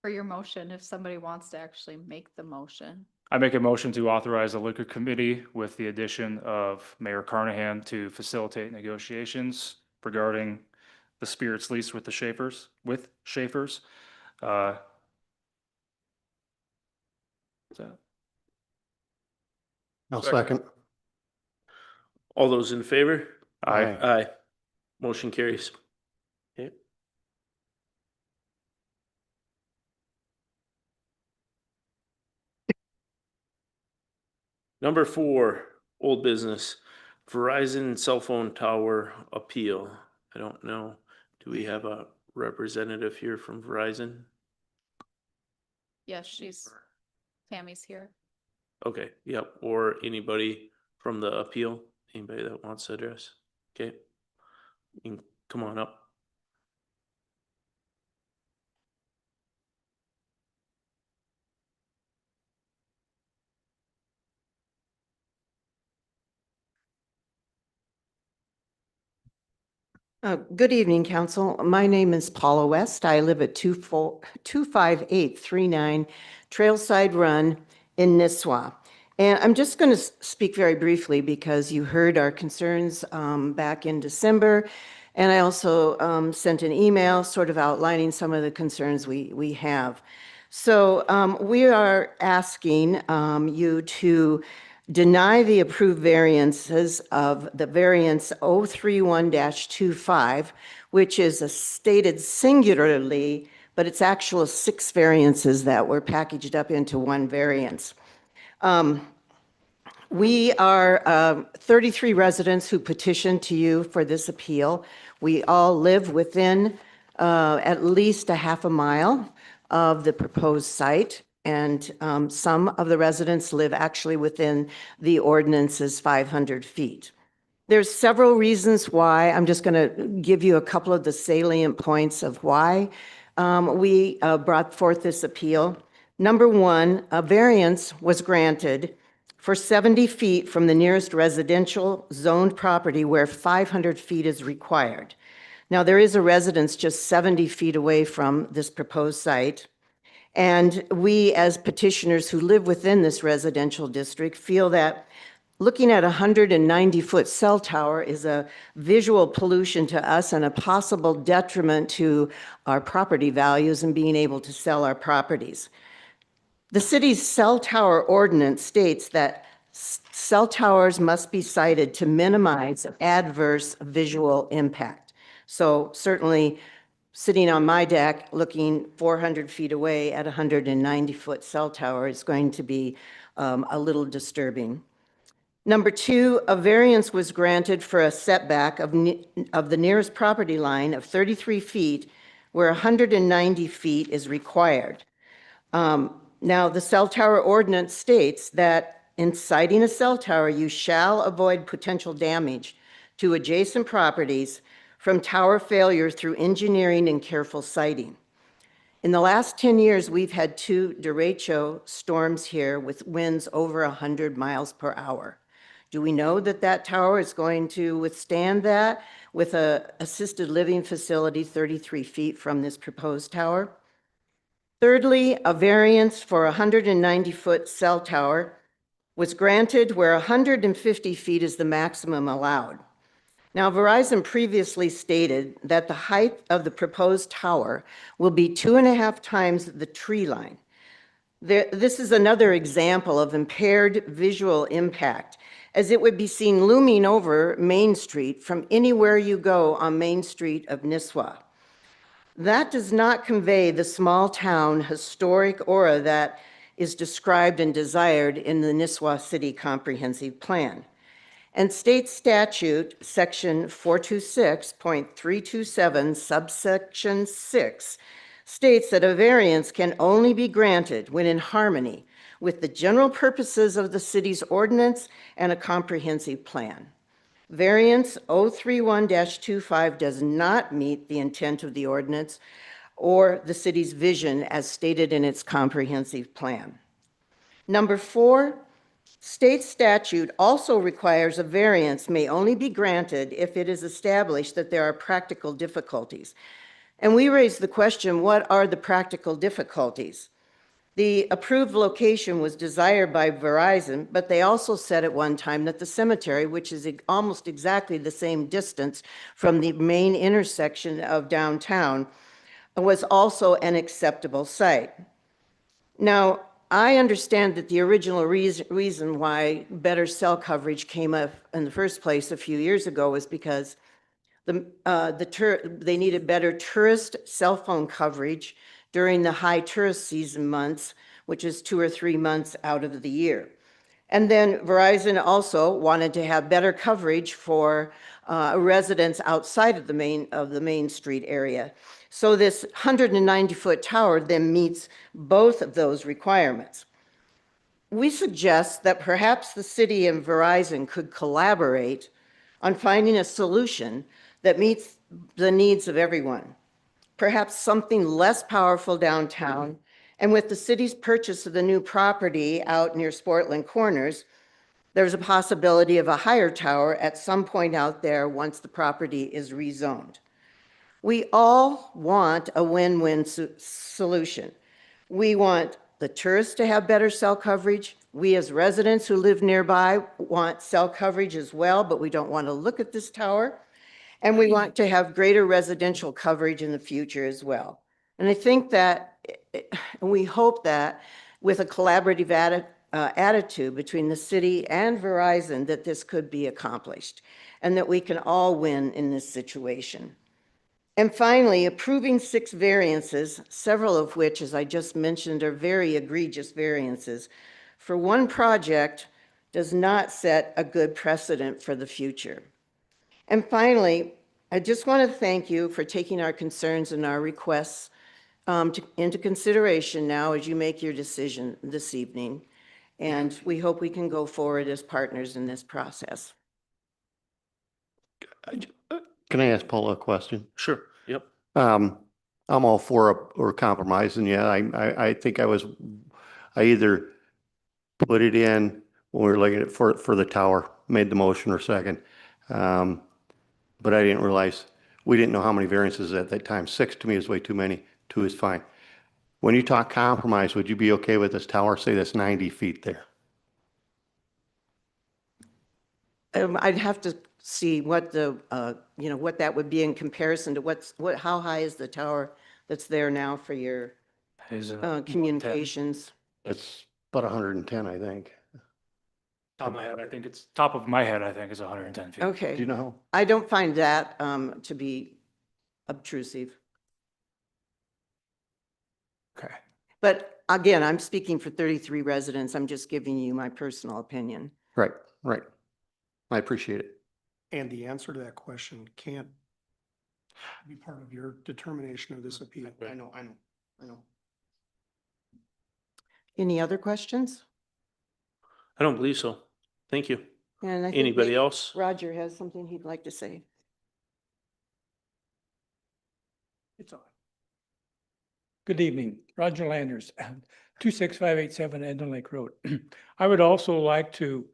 for your motion if somebody wants to actually make the motion. I make a motion to authorize the liquor committee with the addition of Mayor Carnahan to facilitate negotiations regarding the spirits lease with the Schaefers, is that- I'll second. All those in favor? Aye. Aye. Motion carries. Okay. Number 4, old business, Verizon cell phone tower appeal. I don't know. Do we have a representative here from Verizon? Yes, Tammy's here. Okay, yep, or anybody from the appeal, anybody that wants to address? Okay. You can come on up. Good evening, council. My name is Paula West. I live at 25839 Trailside Run in Nisswa. And I'm just going to speak very briefly because you heard our concerns back in December. And I also sent an email sort of outlining some of the concerns we have. So we are asking you to deny the approved variances of the variance 031-25, which is a stated singularly, but it's actual 6 variances that were packaged up into one variance. We are 33 residents who petitioned to you for this appeal. We all live within at least a half a mile of the proposed site. And some of the residents live actually within the ordinance's 500 feet. There's several reasons why. I'm just going to give you a couple of the salient points of why we brought forth this appeal. Number 1, a variance was granted for 70 feet from the nearest residential zoned property where 500 feet is required. Now, there is a residence just 70 feet away from this proposed site. And we, as petitioners who live within this residential district, feel that looking at a 190-foot cell tower is a visual pollution to us and a possible detriment to our property values and being able to sell our properties. The city's cell tower ordinance states that cell towers must be sited to minimize adverse visual impact. So certainly, sitting on my deck, looking 400 feet away at a 190-foot cell tower is going to be a little disturbing. Number 2, a variance was granted for a setback of the nearest property line of 33 feet where 190 feet is required. Now, the cell tower ordinance states that in siting a cell tower, you shall avoid potential damage to adjacent properties from tower failure through engineering and careful siting. In the last 10 years, we've had 2 derecho storms here with winds over 100 miles per hour. Do we know that that tower is going to withstand that with a assisted living facility 33 feet from this proposed tower? Thirdly, a variance for a 190-foot cell tower was granted where 150 feet is the maximum allowed. Now, Verizon previously stated that the height of the proposed tower will be 2.5 times the tree line. This is another example of impaired visual impact, as it would be seen looming over Main Street from anywhere you go on Main Street of Nisswa. That does not convey the small town historic aura that is described and desired in the Nisswa City Comprehensive Plan. And state statute section 426.327 subsection 6 states that a variance can only be granted when in harmony with the general purposes of the city's ordinance and a comprehensive plan. Variance 031-25 does not meet the intent of the ordinance or the city's vision as stated in its comprehensive plan. Number 4, state statute also requires a variance may only be granted if it is established that there are practical difficulties. And we raise the question, what are the practical difficulties? The approved location was desired by Verizon, but they also said at one time that the cemetery, which is almost exactly the same distance from the main intersection of downtown, was also an acceptable site. Now, I understand that the original reason why better cell coverage came up in the first place a few years ago was because they needed better tourist cell phone coverage during the high tourist season months, which is 2 or 3 months out of the year. And then Verizon also wanted to have better coverage for residents outside of the Main Street area. So this 190-foot tower then meets both of those requirements. We suggest that perhaps the city and Verizon could collaborate on finding a solution that meets the needs of everyone. Perhaps something less powerful downtown, and with the city's purchase of the new property out near Sportland Corners, there's a possibility of a higher tower at some point out there once the property is rezoned. We all want a win-win solution. We want the tourists to have better cell coverage. We as residents who live nearby want cell coverage as well, but we don't want to look at this tower. And we want to have greater residential coverage in the future as well. And I think that, we hope that with a collaborative attitude between the city and Verizon, that this could be accomplished and that we can all win in this situation. And finally, approving 6 variances, several of which, as I just mentioned, are very egregious variances, for one project does not set a good precedent for the future. And finally, I just want to thank you for taking our concerns and our requests into consideration now as you make your decision this evening. And we hope we can go forward as partners in this process. Can I ask Paula a question? Sure, yep. I'm all for a compromise, and yeah, I think I either put it in when we were looking at for the tower, made the motion or second. But I didn't realize, we didn't know how many variances at that time. 6 to me is way too many, 2 is fine. When you talk compromise, would you be okay with this tower, say that's 90 feet there? I'd have to see what what that would be in comparison to how high is the tower that's there now for your communications? It's about 110, I think. Top of my head, I think it's 110 feet. Okay. Do you know? I don't find that to be obtrusive. Okay. But again, I'm speaking for 33 residents. I'm just giving you my personal opinion. Right, right. I appreciate it. And the answer to that question can't be part of your determination of this appeal. I know. Any other questions? I don't believe so. Thank you. And I think Anybody maybe else? Roger has something he'd like to say. It's on. Good evening, Roger Landers, 26587 Eden Lake Road. I would also like to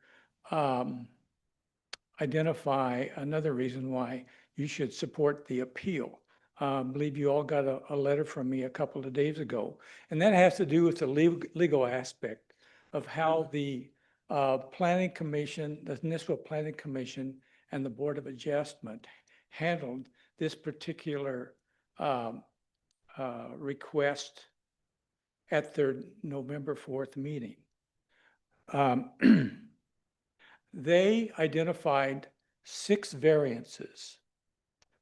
identify another reason why you should support the appeal. I believe you all got a letter from me a couple of days ago, and that has to do with the legal aspect of how the Planning Commission, the Nisswa Planning Commission and the Board of Adjustment handled this particular request at their November 4th meeting. They identified 6 variances.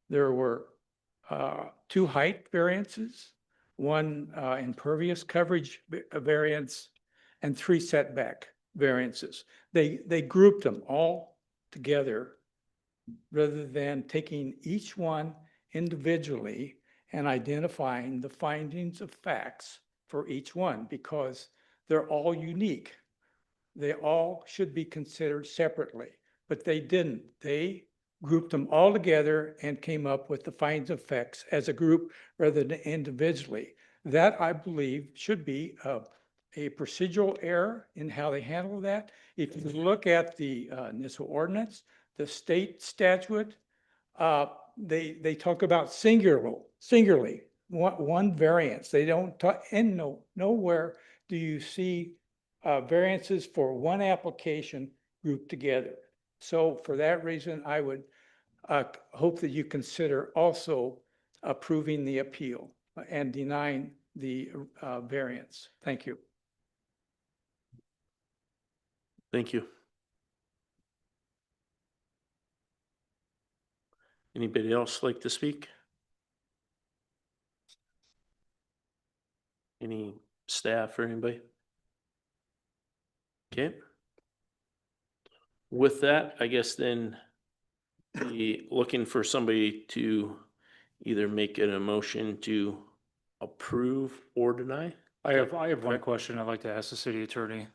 There were 2 height variances, 1 impervious coverage variance, and 3 setback variances. They grouped them all together rather than taking each one individually and identifying the findings of facts for each one, because they're all unique. They all should be considered separately, but they didn't. They grouped them all together and came up with the findings of facts as a group rather than individually. That, I believe, should be a procedural error in how they handle that. If you look at the Nisswa ordinance, the state statute, they talk about singularly, one variance. They don't talk, and nowhere do you see variances for one application grouped together. So for that reason, I would hope that you consider also approving the appeal and denying the variance. Thank you. Thank you. Anybody else like to speak? Any staff or anybody? Okay. With that, I guess then be looking for somebody to either make an motion to approve or deny. I have one question I'd like to ask the city attorney.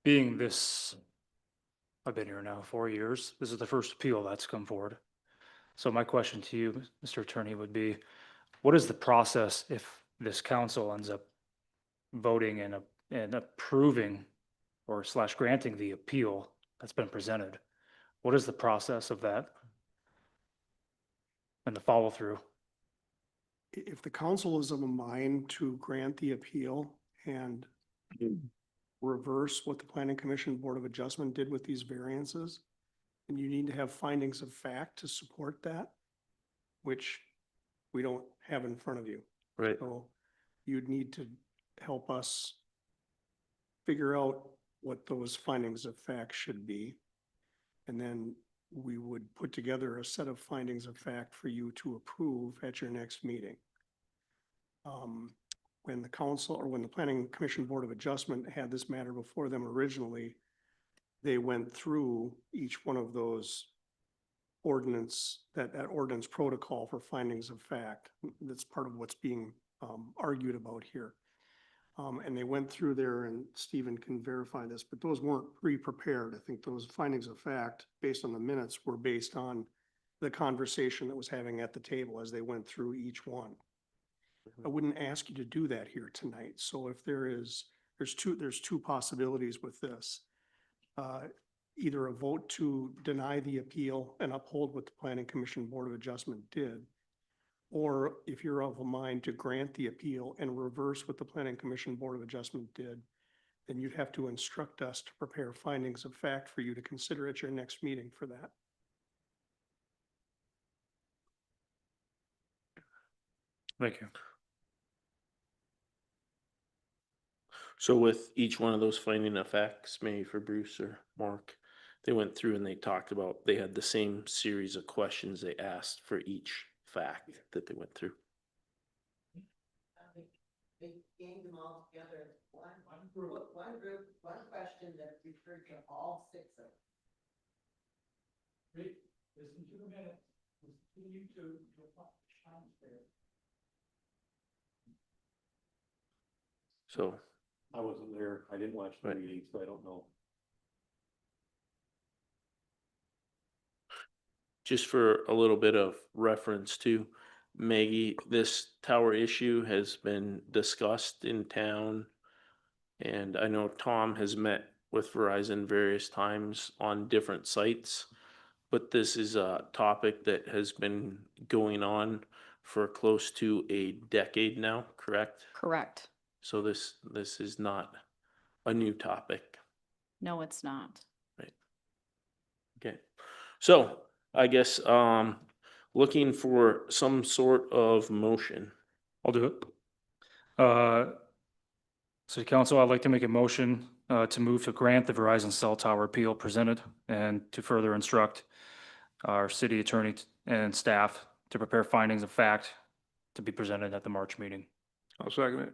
Being this, I've been here now 4 years. This is the first appeal that's come forward. So my question to you, Mr. Attorney, would be, what is the process if this council ends up voting and approving or / granting the appeal that's been presented? What is the process of that and the follow through? If the council is of a mind to grant the appeal and reverse what the Planning Commission Board of Adjustment did with these variances, and you need to have findings of fact to support that, which we don't have in front of you. Right. So you'd need to help us figure out what those findings of fact should be. And then we would put together a set of findings of fact for you to approve at your next meeting. When the council or when the Planning Commission Board of Adjustment had this matter before them originally, they went through each one of those ordinance, that ordinance protocol for findings of fact. That's part of what's being argued about here. And they went through there, and Stephen can verify this, but those weren't pre-prepared. I think those findings of fact, based on the minutes, were based on the conversation that was having at the table as they went through each one. I wouldn't ask you to do that here tonight. So if there's two possibilities with this. Either a vote to deny the appeal and uphold what the Planning Commission Board of Adjustment did, or if you're of a mind to grant the appeal and reverse what the Planning Commission Board of Adjustment did, then you'd have to instruct us to prepare findings of fact for you to consider at your next meeting for that. Thank you. So with each one of those finding of facts, maybe for Bruce or Mark, they went through and they talked about, they had the same series of questions they asked for each fact that they went through. They gained them all together, one group, one question that referred to all 6 of them. Great. Listen to the minutes. Continue to there. So, I wasn't there. I didn't watch Right. meeting, so I don't know. just for a little bit of reference too, Maggie, this tower issue has been discussed in town. And I know Tom has met with Verizon various times on different sites. But this is a topic that has been going on for close to a decade now, correct? Correct. So this is not a new topic, No, it's not. right? Okay, so I guess looking for some sort of motion. I'll do it. City Council, I'd like to make a motion to move to grant the Verizon cell tower appeal presented and to further instruct our city attorney and staff to prepare findings of fact to be presented at the March meeting. I'll second it.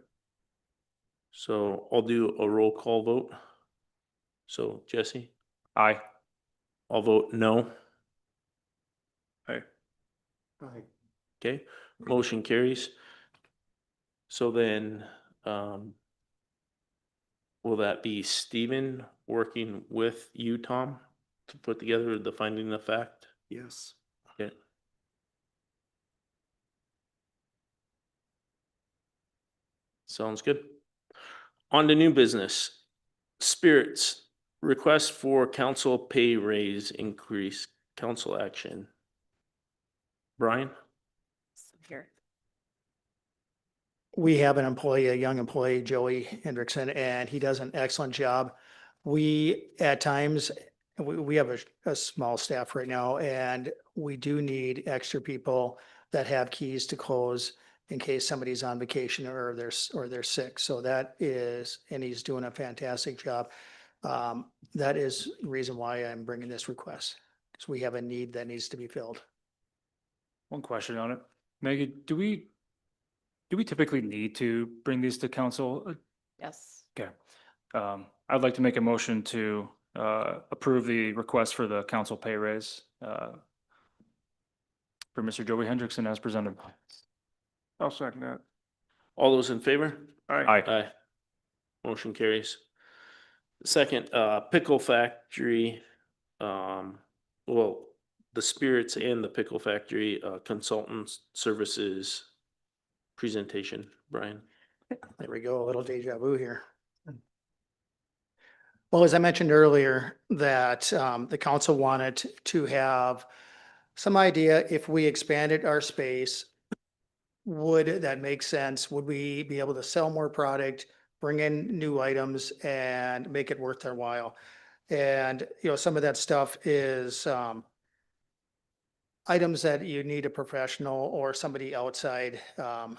So I'll do a roll call vote. So Jesse, Aye. I'll vote no. Aye. Okay, motion carries. So then, will that be Stephen working with you, Tom, to put together the finding of fact? Yes. Okay. Sounds good. On to new business. Spirits, request for council pay raise increase, council action. Brian? Here. We have an employee, a young employee, Joey Hendrickson, and he does an excellent job. We, at times, we have a small staff right now, and we do need extra people that have keys to close in case somebody's on vacation or they're sick. So that is, and he's doing a fantastic job. That is the reason why I'm bringing this request, because we have a need that needs to be filled. One question on it. Maggie, do we typically need to bring these to council? Yes. Okay. I'd like to make a motion to approve the request for the council pay raise for Mr. Joey Hendrickson as presented. I'll second that. All those in favor? Aye. Aye. Motion carries. Second, pickle factory, well, the spirits and the pickle factory, consultants services presentation, Brian. There we go, a little deja vu here. Well, as I mentioned earlier, that the council wanted to have some idea if we expanded our space, would that make sense? Would we be able to sell more product, bring in new items and make it worth their while? And, some of that stuff is items that you need a professional or somebody outside the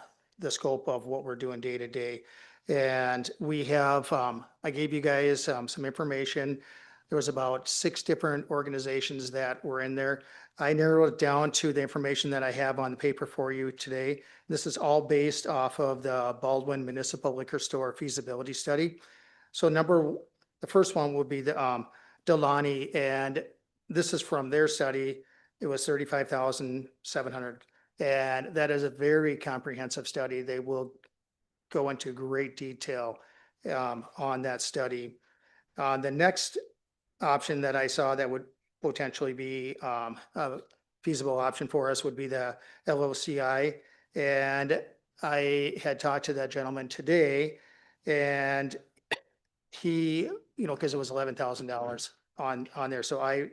scope of what we're doing day to day. And we have, I gave you guys some information. There was about 6 different organizations that were in there. I narrowed it down to the information that I have on the paper for you today. This is all based off of the Baldwin Municipal Liquor Store feasibility study. So the first one would be the Delaney, and this is from their study. It was 35,700. And that is a very comprehensive study. They will go into great detail on that study. The next option that I saw that would potentially be a feasible option for us would be the LOCI. And I had talked to that gentleman today, and he, because it was $11,000 on there. So I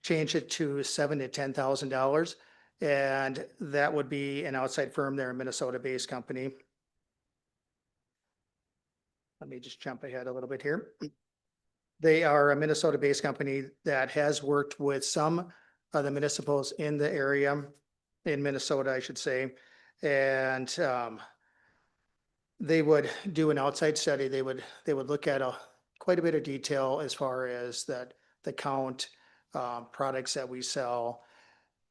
changed it to $7,000 to $10,000. And that would be an outside firm. They're a Minnesota-based company. Let me just jump ahead a little bit here. They are a Minnesota-based company that has worked with some of the municipals in the area, in Minnesota, I should say. And they would do an outside study. They would look at quite a bit of detail as far as the count, products that we sell,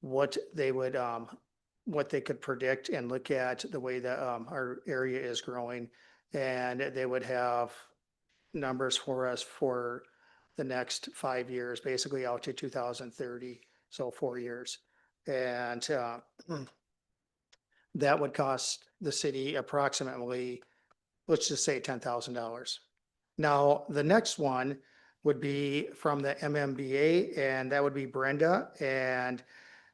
what they could predict and look at the way that our area is growing. And they would have numbers for us for the next 5 years, basically out to 2030, so 4 years. And that would cost the city approximately let's just say $10,000. Now, the next one would be from the MMBA, and that would be Brenda. And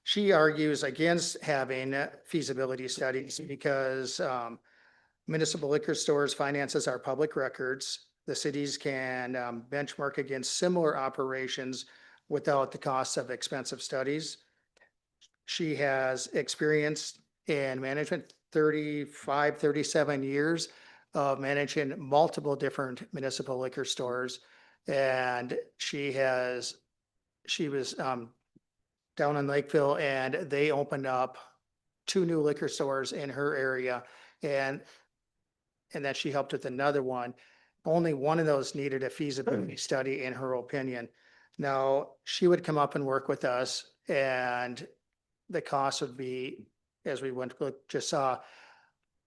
she argues against having feasibility studies because municipal liquor stores finances are public records. The cities can benchmark against similar operations without the cost of expensive studies. She has experience in management, 35, 37 years of managing multiple different municipal liquor stores. And she was down in Lakeville, and they opened up 2 new liquor stores in her area. And that she helped with another one. Only one of those needed a feasibility study in her opinion. Now, she would come up and work with us, and the cost would be, as we went, just saw,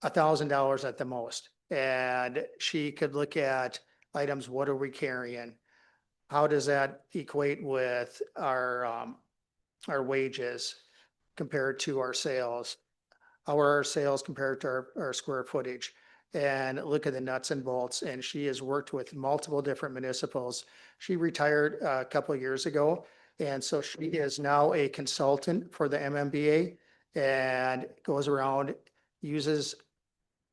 $1,000 at the most. And she could look at items, what are we carrying? How does that equate with our wages compared to our sales? How are our sales compared to our square footage? And look at the nuts and bolts. And she has worked with multiple different municipals. She retired a couple of years ago. And so she is now a consultant for the MMBA and goes around, uses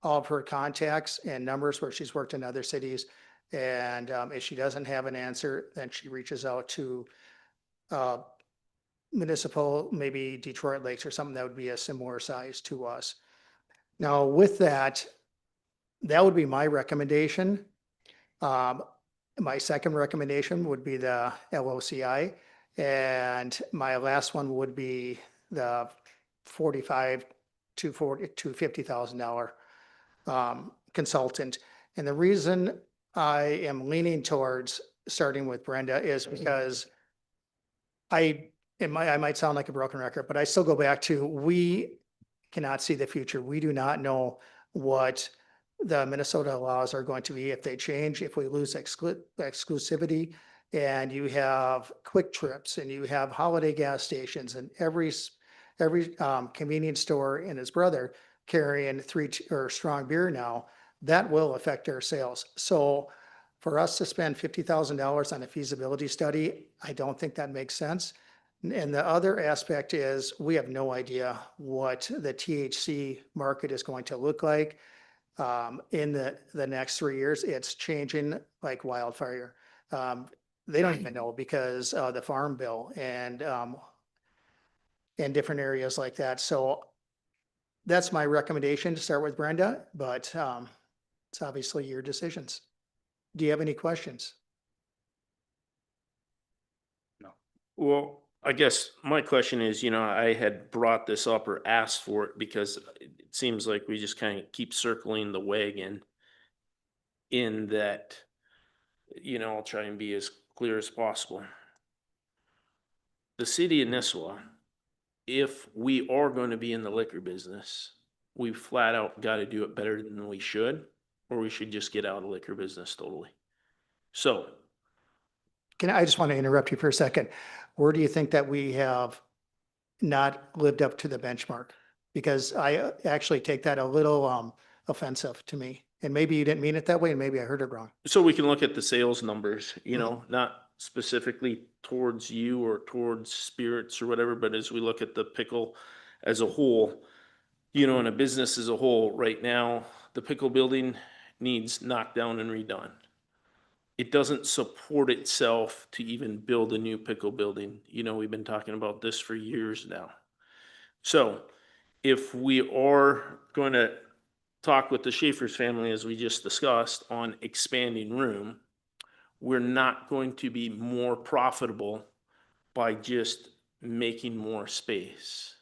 all of her contacts and numbers where she's worked in other cities. And if she doesn't have an answer, then she reaches out to municipal, maybe Detroit Lakes or something that would be a similar size to us. Now, with that, that would be my recommendation. My second recommendation would be the LOCI, and my last one would be the $45,000 to $50,000 consultant. And the reason I am leaning towards starting with Brenda is because I might sound like a broken record, but I still go back to, we cannot see the future. We do not know what the Minnesota laws are going to be if they change, if we lose exclusivity, and you have quick trips and you have holiday gas stations and every convenience store and his brother carrying strong beer now, that will affect our sales. So for us to spend $50,000 on a feasibility study, I don't think that makes sense. And the other aspect is we have no idea what the THC market is going to look like in the next 3 years. It's changing like wildfire. They don't even know because the farm bill and different areas like that. So that's my recommendation, to start with Brenda, but it's obviously your decisions. Do you have any questions? Well, I guess my question is, I had brought this up or asked for it because it seems like we just kind of keep circling the wagon in that, I'll try and be as clear as possible. The city of Nisswa, if we are going to be in the liquor business, we flat out got to do it better than we should, or we should just get out of the liquor business totally. So I just want to interrupt you for a second. Where do you think that we have not lived up to the benchmark? Because I actually take that a little offensive to me. And maybe you didn't mean it that way, and maybe I heard it wrong. So we can look at the sales numbers, not specifically towards you or towards spirits or whatever, but as we look at the pickle as a whole, in a business as a whole, right now, the pickle building needs knocked down and redone. It doesn't support itself to even build a new pickle building. We've been talking about this for years now. So if we are going to talk with the Schaefer's family, as we just discussed, on expanding room, we're not going to be more profitable by just making more space.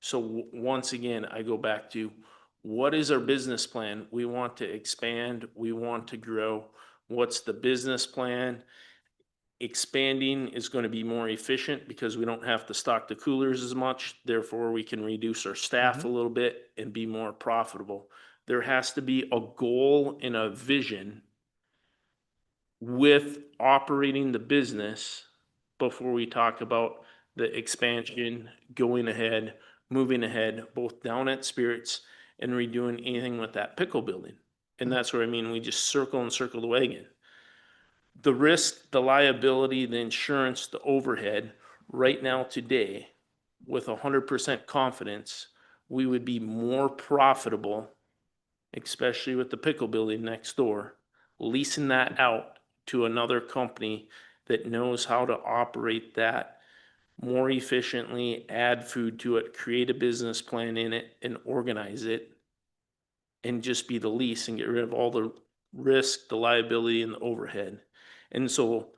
So once again, I go back to, what is our business plan? We want to expand, we want to grow. What's the business plan? Expanding is going to be more efficient because we don't have to stock the coolers as much. Therefore, we can reduce our staff a little bit and be more profitable. There has to be a goal and a vision with operating the business before we talk about the expansion, going ahead, moving ahead, both down at Spirits and redoing anything with that pickle building. And that's where I mean, we just circle and circle the wagon. The risk, the liability, the insurance, the overhead, right now today, with 100% confidence, we would be more profitable, especially with the pickle building next door, leasing that out to another company that knows how to operate that more efficiently, add food to it, create a business plan in it, and organize it, and just be the lease and get rid of all the risk, the liability, and the overhead. And so,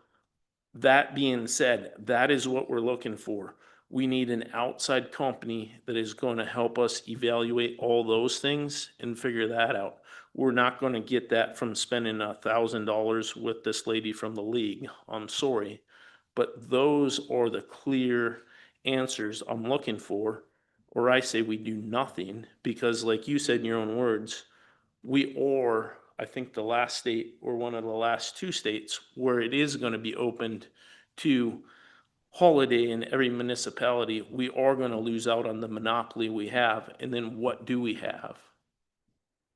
that being said, that is what we're looking for. We need an outside company that is going to help us evaluate all those things and figure that out. We're not going to get that from spending $1,000 with this lady from the league. I'm sorry. But those are the clear answers I'm looking for. Or I say we do nothing because, like you said in your own words, we are, I think, the last state or one of the last two states where it is going to be opened to holiday in every municipality. We are going to lose out on the monopoly we have. And then what do we have?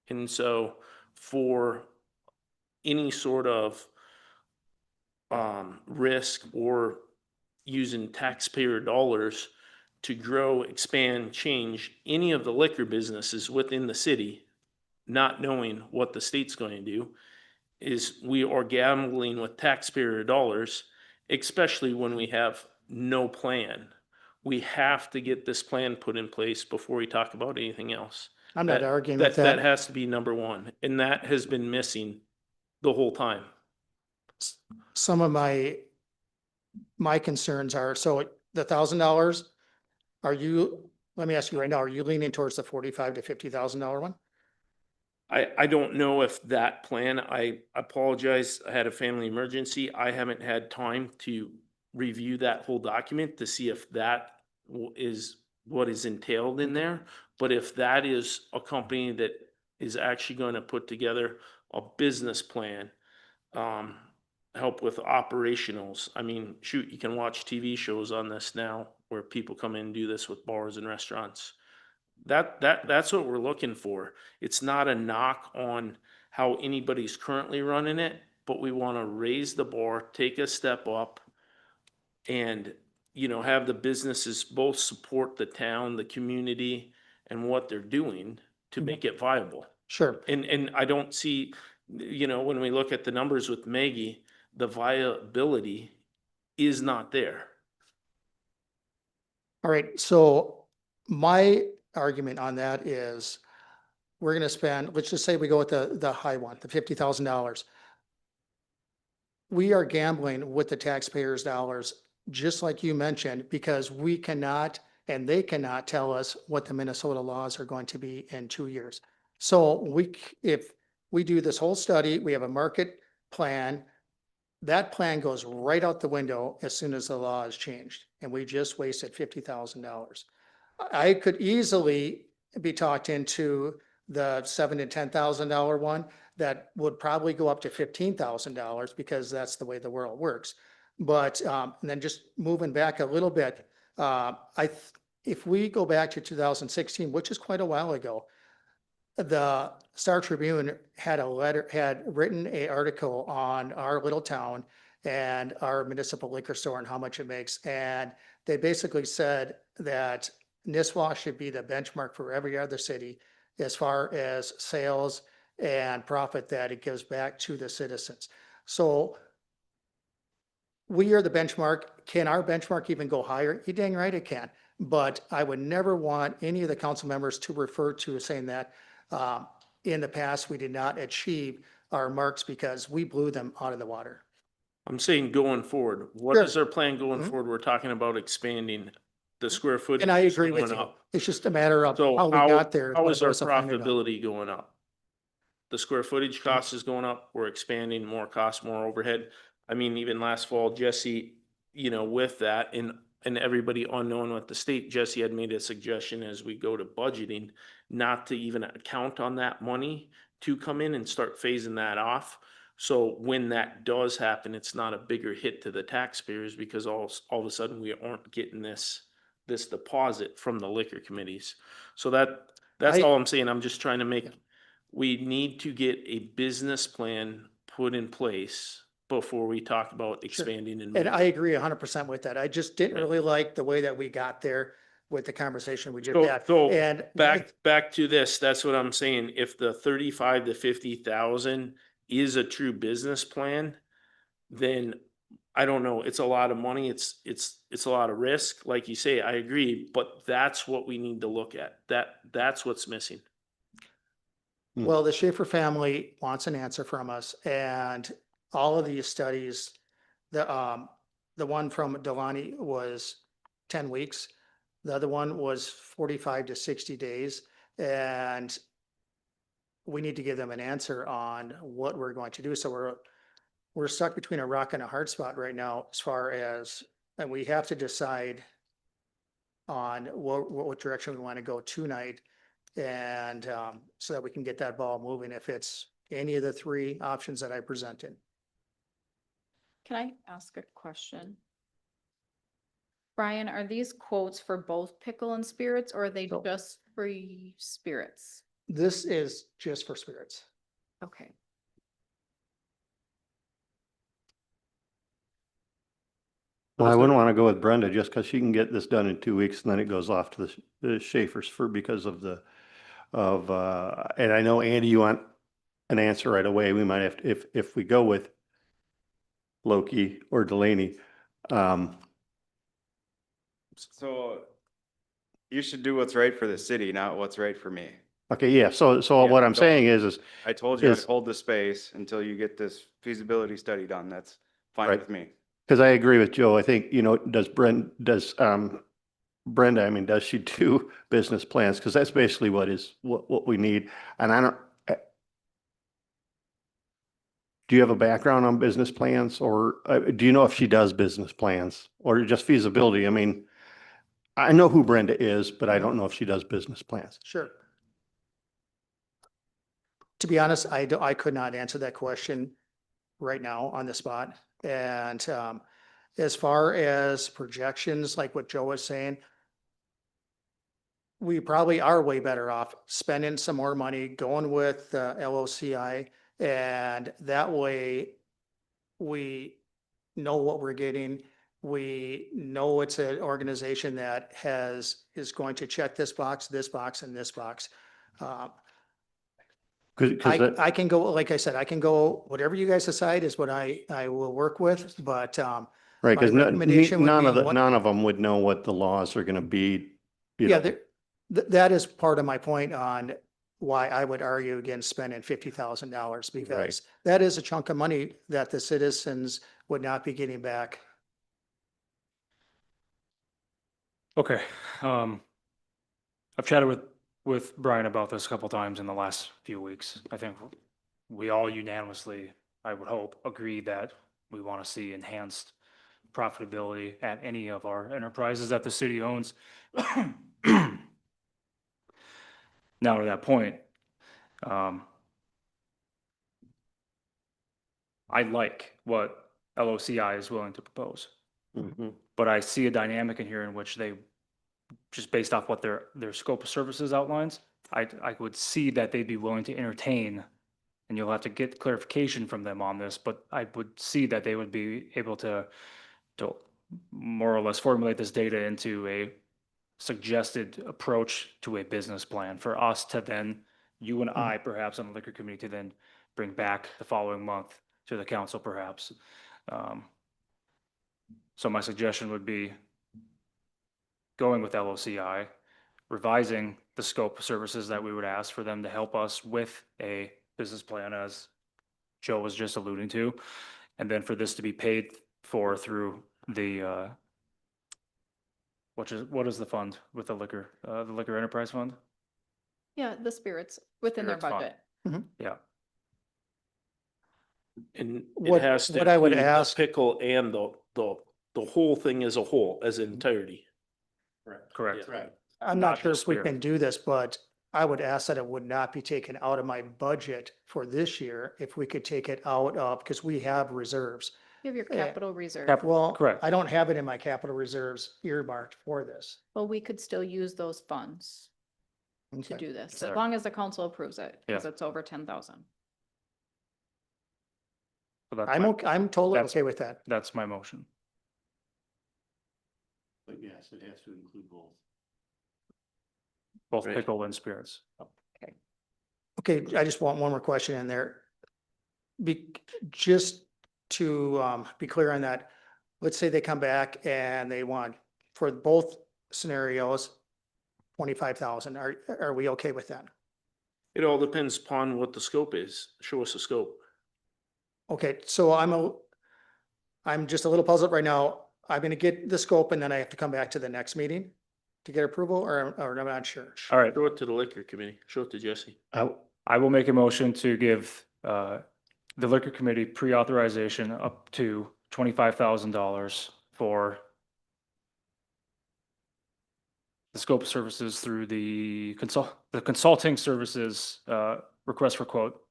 And so for any sort of risk or using taxpayer dollars to grow, expand, change any of the liquor businesses within the city, not knowing what the state's going to do, is we are gambling with taxpayer dollars, especially when we have no plan. We have to get this plan put in place before we talk about anything else. I'm not That- arguing with That that. has to be number one, and that has been missing the whole time. Some of my concerns are, so the $1,000, let me ask you right now, are you leaning towards the $45,000 to $50,000 one? I don't know if that plan, I apologize, I had a family emergency. I haven't had time to review that whole document to see if that is what is entailed in there. But if that is a company that is actually going to put together a business plan, help with operationals. I mean, shoot, you can watch TV shows on this now where people come in and do this with bars and restaurants. That's what we're looking for. It's not a knock on how anybody's currently running it, but we want to raise the bar, take a step up, and, you know, have the businesses both support the town, the community, and what they're doing to make it viable. Sure. And I don't see, you know, when we look at the numbers with Maggie, the viability is not there. All right, so my argument on that is we're gonna spend, let's just say we go with the high one, the $50,000. We are gambling with the taxpayers' dollars, just like you mentioned, because we cannot and they cannot tell us what the Minnesota laws are going to be in 2 years. So if we do this whole study, we have a market plan, that plan goes right out the window as soon as the law is changed, and we just wasted $50,000. I could easily be talked into the $7,000 to $10,000 one that would probably go up to $15,000 because that's the way the world works. But and then just moving back a little bit, if we go back to 2016, which is quite a while ago, the Star Tribune had written an article on our little town and our municipal liquor store and how much it makes. And they basically said that Nisswa should be the benchmark for every other city as far as sales and profit that it gives back to the citizens. So we are the benchmark. Can our benchmark even go higher? You dang right it can. But I would never want any of the council members to refer to saying that in the past, we did not achieve our marks because we blew them out of the water. I'm saying going forward, what Sure. is our plan going Mhm. forward? We're talking about expanding the square footage. And I is agree with going you. up. It's just a matter of So how we got there. how what is it our was to find it out. profitability going up? The square footage cost is going up, we're expanding, more cost, more overhead. I mean, even last fall, Jesse, you know, with that and everybody unknown with the state, Jesse had made a suggestion as we go to budgeting, not to even account on that money to come in and start phasing that off. So when that does happen, it's not a bigger hit to the taxpayers because all of a sudden we aren't getting this deposit from the liquor committees. So that's I- all I'm saying. I'm just trying to make we need to get a business plan put in place before we talk about expanding and And I moving. agree 100% with that. I just didn't Right. really like the way that we got there with the conversation we just So, had. so And back to this, that's what I'm saying. If the 35 to 50,000 is a true business plan, then I don't know, it's a lot of money. It's a lot of risk. Like you say, I agree, but that's what we need to look at. That's what's missing. well, the Schaefer family wants an answer from us, and all of these studies, the one from Delaney was 10 weeks. The other one was 45 to 60 days, and we need to give them an answer on what we're going to do. So we're stuck between a rock and a hard spot right now as far as, and we have to decide on what direction we want to go tonight. And so that we can get that ball moving if it's any of the three options that I presented. Can I ask a question? Brian, are these quotes for both pickle and spirits, or are they No. just for spirits? This is just for spirits. Okay. Well, I wouldn't want to go with Brenda just because she can get this done in 2 weeks and then it goes off to the Schaefer's for because of and I know Andy, you want an answer right away. We might have to, if we go with Loki or Delaney. So you should do what's right for the city, not what's right for me. Okay, yeah, so Yeah, what I'm don't- saying is I told you I'd Is- hold the space until you get this feasibility study done. That's fine Right. with me. because I agree with Joe. I think, does Brenda, I mean, does she do business plans? Because that's basically what we need. And I don't, do you have a background on business plans or do you know if she does business plans or just feasibility? I mean, I know who Brenda is, but I don't know if she does business plans. Sure. To be honest, I could not answer that question right now on the spot. And as far as projections, like what Joe was saying, we probably are way better off spending some more money, going with LOCI, and that way we know what we're getting. We know it's an organization that is going to check this box, and this box. Because I can go, like I said, I can go, whatever you guys decide is what I will work with, but right, because my recommendation would none be what- none of them would know what the laws are going to be. yeah, that is part of my point on why I would argue against spending $50,000 because that is a chunk of money that the citizens would not be getting back. Okay, I've chatted with Brian about this a couple times in the last few weeks. I think we all unanimously, I would hope, agree that we want to see enhanced profitability at any of our enterprises that the city owns. Now to that point, I like what LOCI is willing to propose, Mhm. but I see a dynamic in here in which they, just based off what their scope of services outlines, I would see that they'd be willing to entertain, and you'll have to get clarification from them on this, but I would see that they would be able to more or less formulate this data into a suggested approach to a business plan for us to then, you and I perhaps on the liquor committee to then bring back the following month to the council perhaps. So my suggestion would be going with LOCI, revising the scope of services that we would ask for them to help us with a business plan, as Joe was just alluding to, and then for this to be paid for through the, what is the fund with the liquor enterprise fund? Yeah, the spirits within their Spirits fund. budget. Yeah, And it What- has to what I would include the ask- pickle and the whole thing as a whole, as an entirety. correct. I'm Not not sure just if we spirit. can do this, but I would ask that it would not be taken out of my budget for this year. If we could take it out of, because we have reserves. You have your Yeah. capital reserve. Well, Correct. I don't have it in my capital reserves earmarked for this. Well, we could still use those funds. to Okay. do this, as Sorry. long as the council approves it, because Yeah. it's over 10,000. So that's I'm my- okay, I'm totally that's- okay with that. That's my motion. But yes, it has to include both. Both Right. pickle and spirits. Okay, I just want one more question in there. Just to be clear on that, let's say they come back and they want, for both scenarios, 25,000. Are we okay with that? It all depends upon what the scope is. Show us the scope. Okay, so I'm just a little puzzled right now. I'm gonna get the scope and then I have to come back to the next meeting to get approval, or I'm not sure. All right, Show it to the liquor committee. Show it to Jesse. I will make a motion to give the liquor committee pre-authorization up to $25,000 for the scope of services through the consulting services request for quote,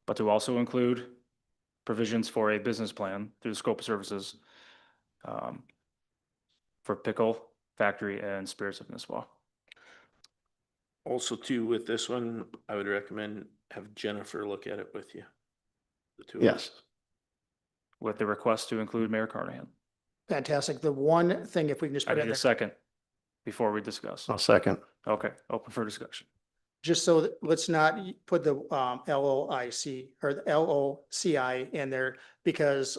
but to also include provisions for a business plan through the scope of services for pickle, factory, and spirits of Nisswa. Also too, with this one, I would recommend have Jennifer look at it with you. The two of Yes. us. With the request to include Mayor Carnahan. Fantastic. The one thing, if we can just I put it need in a there, second before we discuss. I'll second. Okay, open for discussion. just so that, let's not put the LOIC or the LOCI in there, because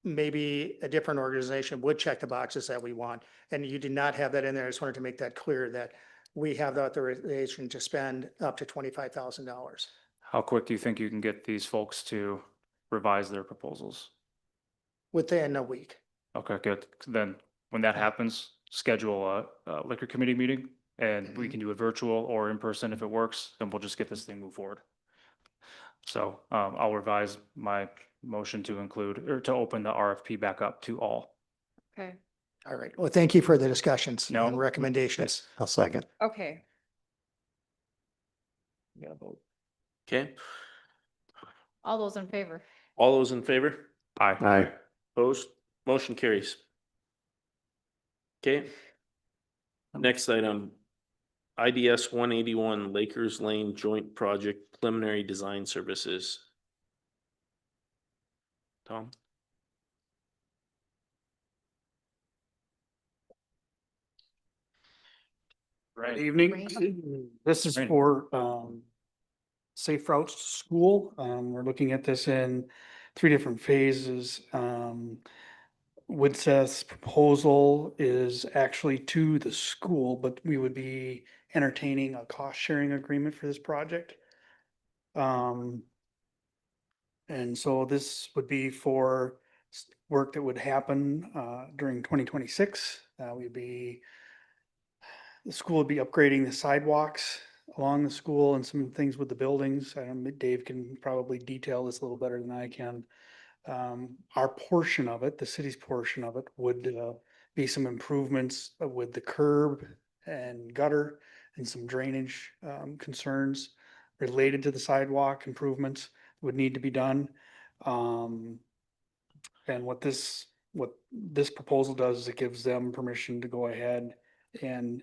maybe a different organization would check the boxes that we want. And you did not have that in there. I just wanted to make that clear that we have the authorization to spend up to $25,000 How quick do you think you can get these folks to revise their proposals? within a week. Okay, good. Then when that happens, schedule a liquor committee meeting and we Mhm. can do it virtual or in person if it works, then we'll just get this thing moved forward. So I'll revise my motion to include or to open the RFP back up to all. Okay, All right. Well, thank you for the discussions No. and recommendations. I'll second. okay. You gotta vote. Okay, All those in favor? all those in favor? Aye. Aye. Opposed? Motion carries. Okay. Next item, IDS 181 Lakers Lane Joint Project Preliminary Design Services. Tom? Good Right. evening. This is Right. for Safe Routes to School. We're looking at this in 3 different phases. Woodseth's proposal is actually to the school, but we would be entertaining a cost sharing agreement for this project. And so this would be for work that would happen during 2026. The school would be upgrading the sidewalks along the school and some things with the buildings. Dave can probably detail this a little better than I can. Our portion of it, the city's portion of it, would be some improvements with the curb and gutter and some drainage concerns related to the sidewalk improvements would need to be done. And what this proposal does is it gives them permission to go ahead and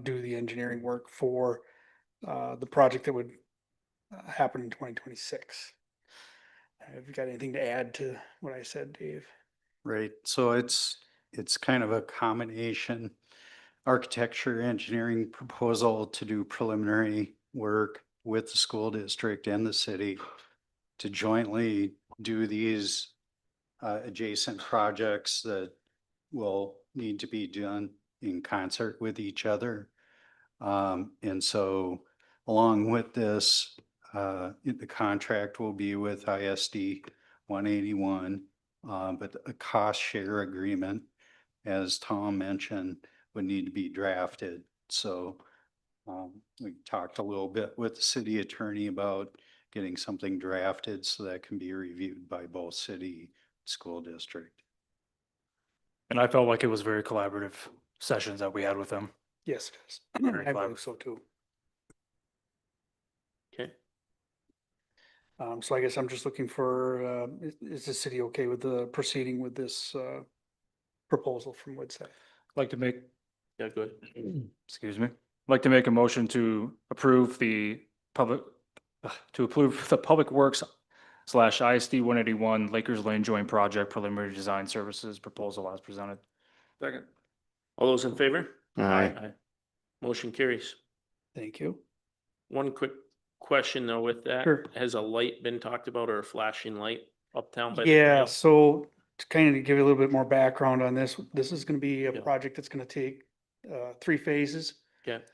do the engineering work for the project that would happen in 2026. Have you got anything to add to what I said, Dave? Right, so it's kind of a combination architecture engineering proposal to do preliminary work with the school district and the city to jointly do these adjacent projects that will need to be done in concert with each other. And so along with this, the contract will be with ISD 181, but a cost share agreement, as Tom mentioned, would need to be drafted. So we talked a little bit with the city attorney about getting something drafted so that can be reviewed by both city and school district. And I felt like it was very collaborative sessions that we had with them. Yes, it is. Very I clever. believe so too. Okay, So I guess I'm just looking for, is the city okay with the proceeding with this proposal from Woodseth? Like to make, yeah, go ahead. excuse me, I'd like to make a motion to approve the public Works / ISD 181 Lakers Lane Joint Project Preliminary Design Services proposal as presented. Second. All those in favor? Aye. Motion carries. Thank you. One quick question though with that. Sure. Has a light been talked about or a flashing light uptown by the Yeah, trail? so to kind of give you a little bit more background on this, this is gonna be a Yeah. project that's gonna take 3 phases. Okay,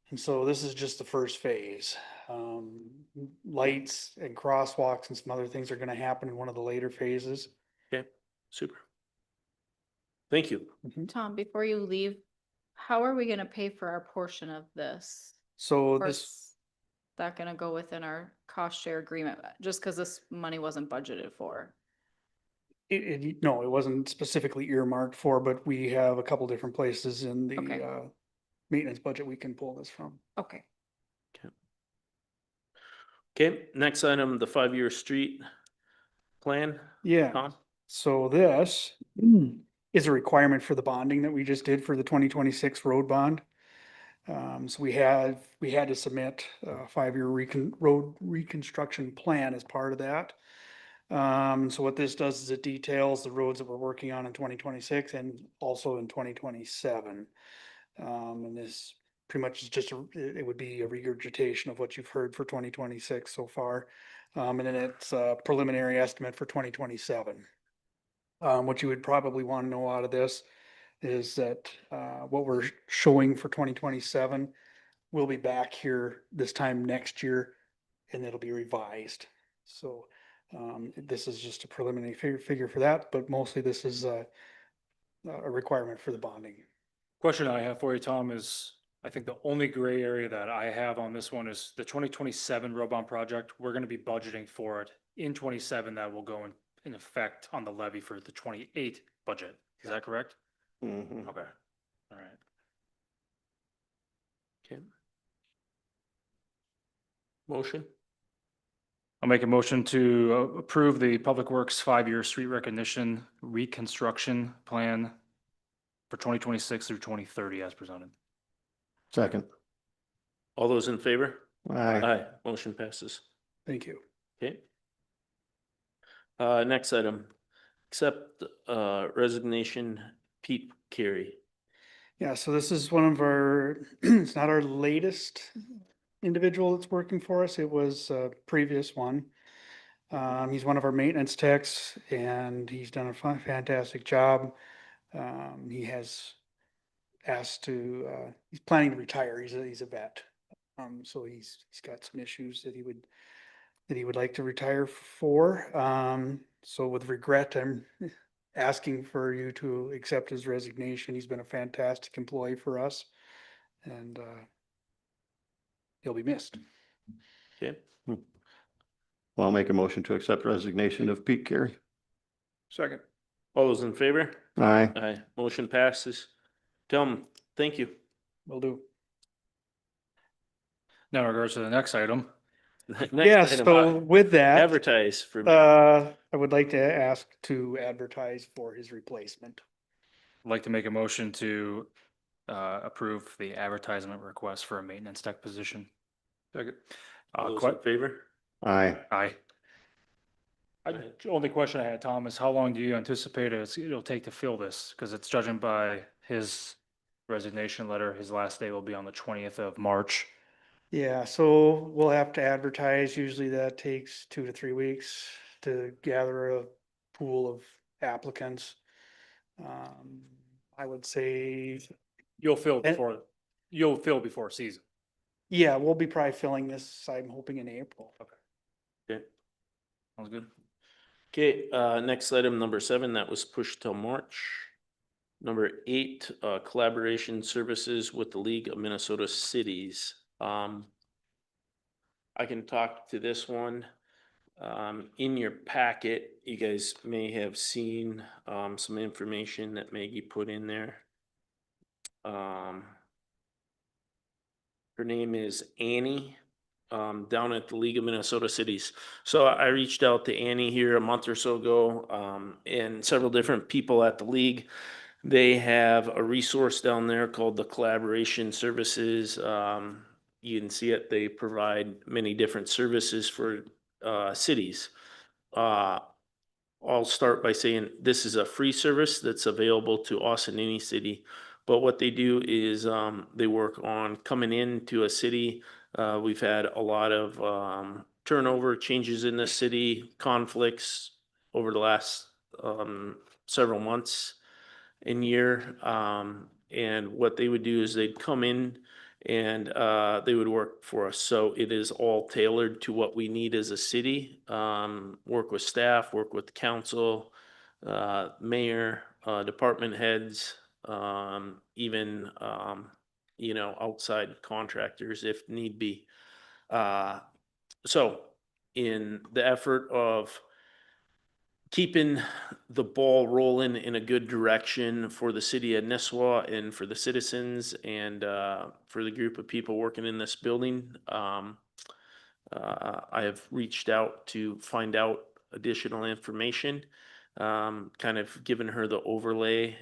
And so this is just the first phase. Lights and crosswalks and some other things are gonna happen in one of the later phases. okay, super. Thank you. Tom, before you leave, how are we gonna pay for our portion of this? So Or this, is that gonna go within our cost share agreement, just because this money wasn't budgeted for? no, it wasn't specifically earmarked for, but we have a couple different places in Okay. the maintenance budget we can pull this from. Okay. Okay, next item, the 5-year street plan. Yeah. Tom? So this is a requirement for the bonding that we just did for the 2026 road bond. So we had to submit a 5-year road reconstruction plan as part of that. So what this does is it details the roads that we're working on in 2026 and also in 2027. And this pretty much is just it would be a regurgitation of what you've heard for 2026 so far. And then it's a preliminary estimate for 2027. What you would probably want to know out of this is that what we're showing for 2027 will be back here this time next year, and it'll be revised. So this is just a preliminary figure for that, but mostly this is a requirement for the bonding. Question I have for you, Tom, is I think the only gray area that I have on this one is the 2027 road bond project. We're going to be budgeting for it in 27. That will go in effect on the levy for the 28 budget. Is that correct? Mhm. Okay. All right. Okay. Motion? I'll make a motion to approve the Public Works 5-year street recognition reconstruction plan for 2026 through 2030 as presented. Second. All those in favor? Aye. Aye, motion passes. Thank you. Okay. Next item, accept resignation, Pete Carey. Yeah, so this is one of our, it's not our latest individual that's working for us. It was a previous one. He's one of our maintenance techs and he's done a fantastic job. He has asked to, he's planning to retire. He's a vet. So he's got some issues that he would like to retire for. So with regret, I'm asking for you to accept his resignation. He's been a fantastic employee for us and he'll be missed. Okay, Well, I'll make a motion to accept resignation of Pete Carey. Second. all those in favor? Aye. Aye, motion passes. Tell him, thank you. Will do. Now in regards to the next item, Next Yes, item, so with that, advertise for, I would like to ask to advertise for his replacement. I'd like to make a motion to approve the advertisement request for a maintenance tech position. Second. all those in favor? Aye. Aye. The only question I had, Tom, is how long do you anticipate it'll take to fill this? Because it's judging by his resignation letter, his last day will be on the 20th of March. Yeah, so we'll have to advertise. Usually that takes 2 to 3 weeks to gather a pool of applicants. I would say, You'll fill And- before season. yeah, we'll be probably filling this, I'm hoping in April. Okay. Sounds good. Okay, next item, number 7, that was pushed till March. Number 8, collaboration services with the League of Minnesota Cities. I can talk to this one. In your packet, you guys may have seen, some information that Maggie put in there. Her name is Annie, down at the League of Minnesota Cities. So I reached out to Annie here a month or so ago, and several different people at the league. They have a resource down there called the Collaboration Services. You can see it. They provide many different services for cities. I'll start by saying this is a free service that's available to us in any city. But what they do is they work on coming into a city. We've had a lot of turnover, changes in the city, conflicts over the last several months and year. And what they would do is they'd come in and they would work for us. So it is all tailored to what we need as a city. Work with staff, work with council, mayor, department heads, even outside contractors if need be. So in the effort of keeping the ball rolling in a good direction for the city of Nisswa and for the citizens and for the group of people working in this building. I have reached out to find out additional information, kind of given her the overlay.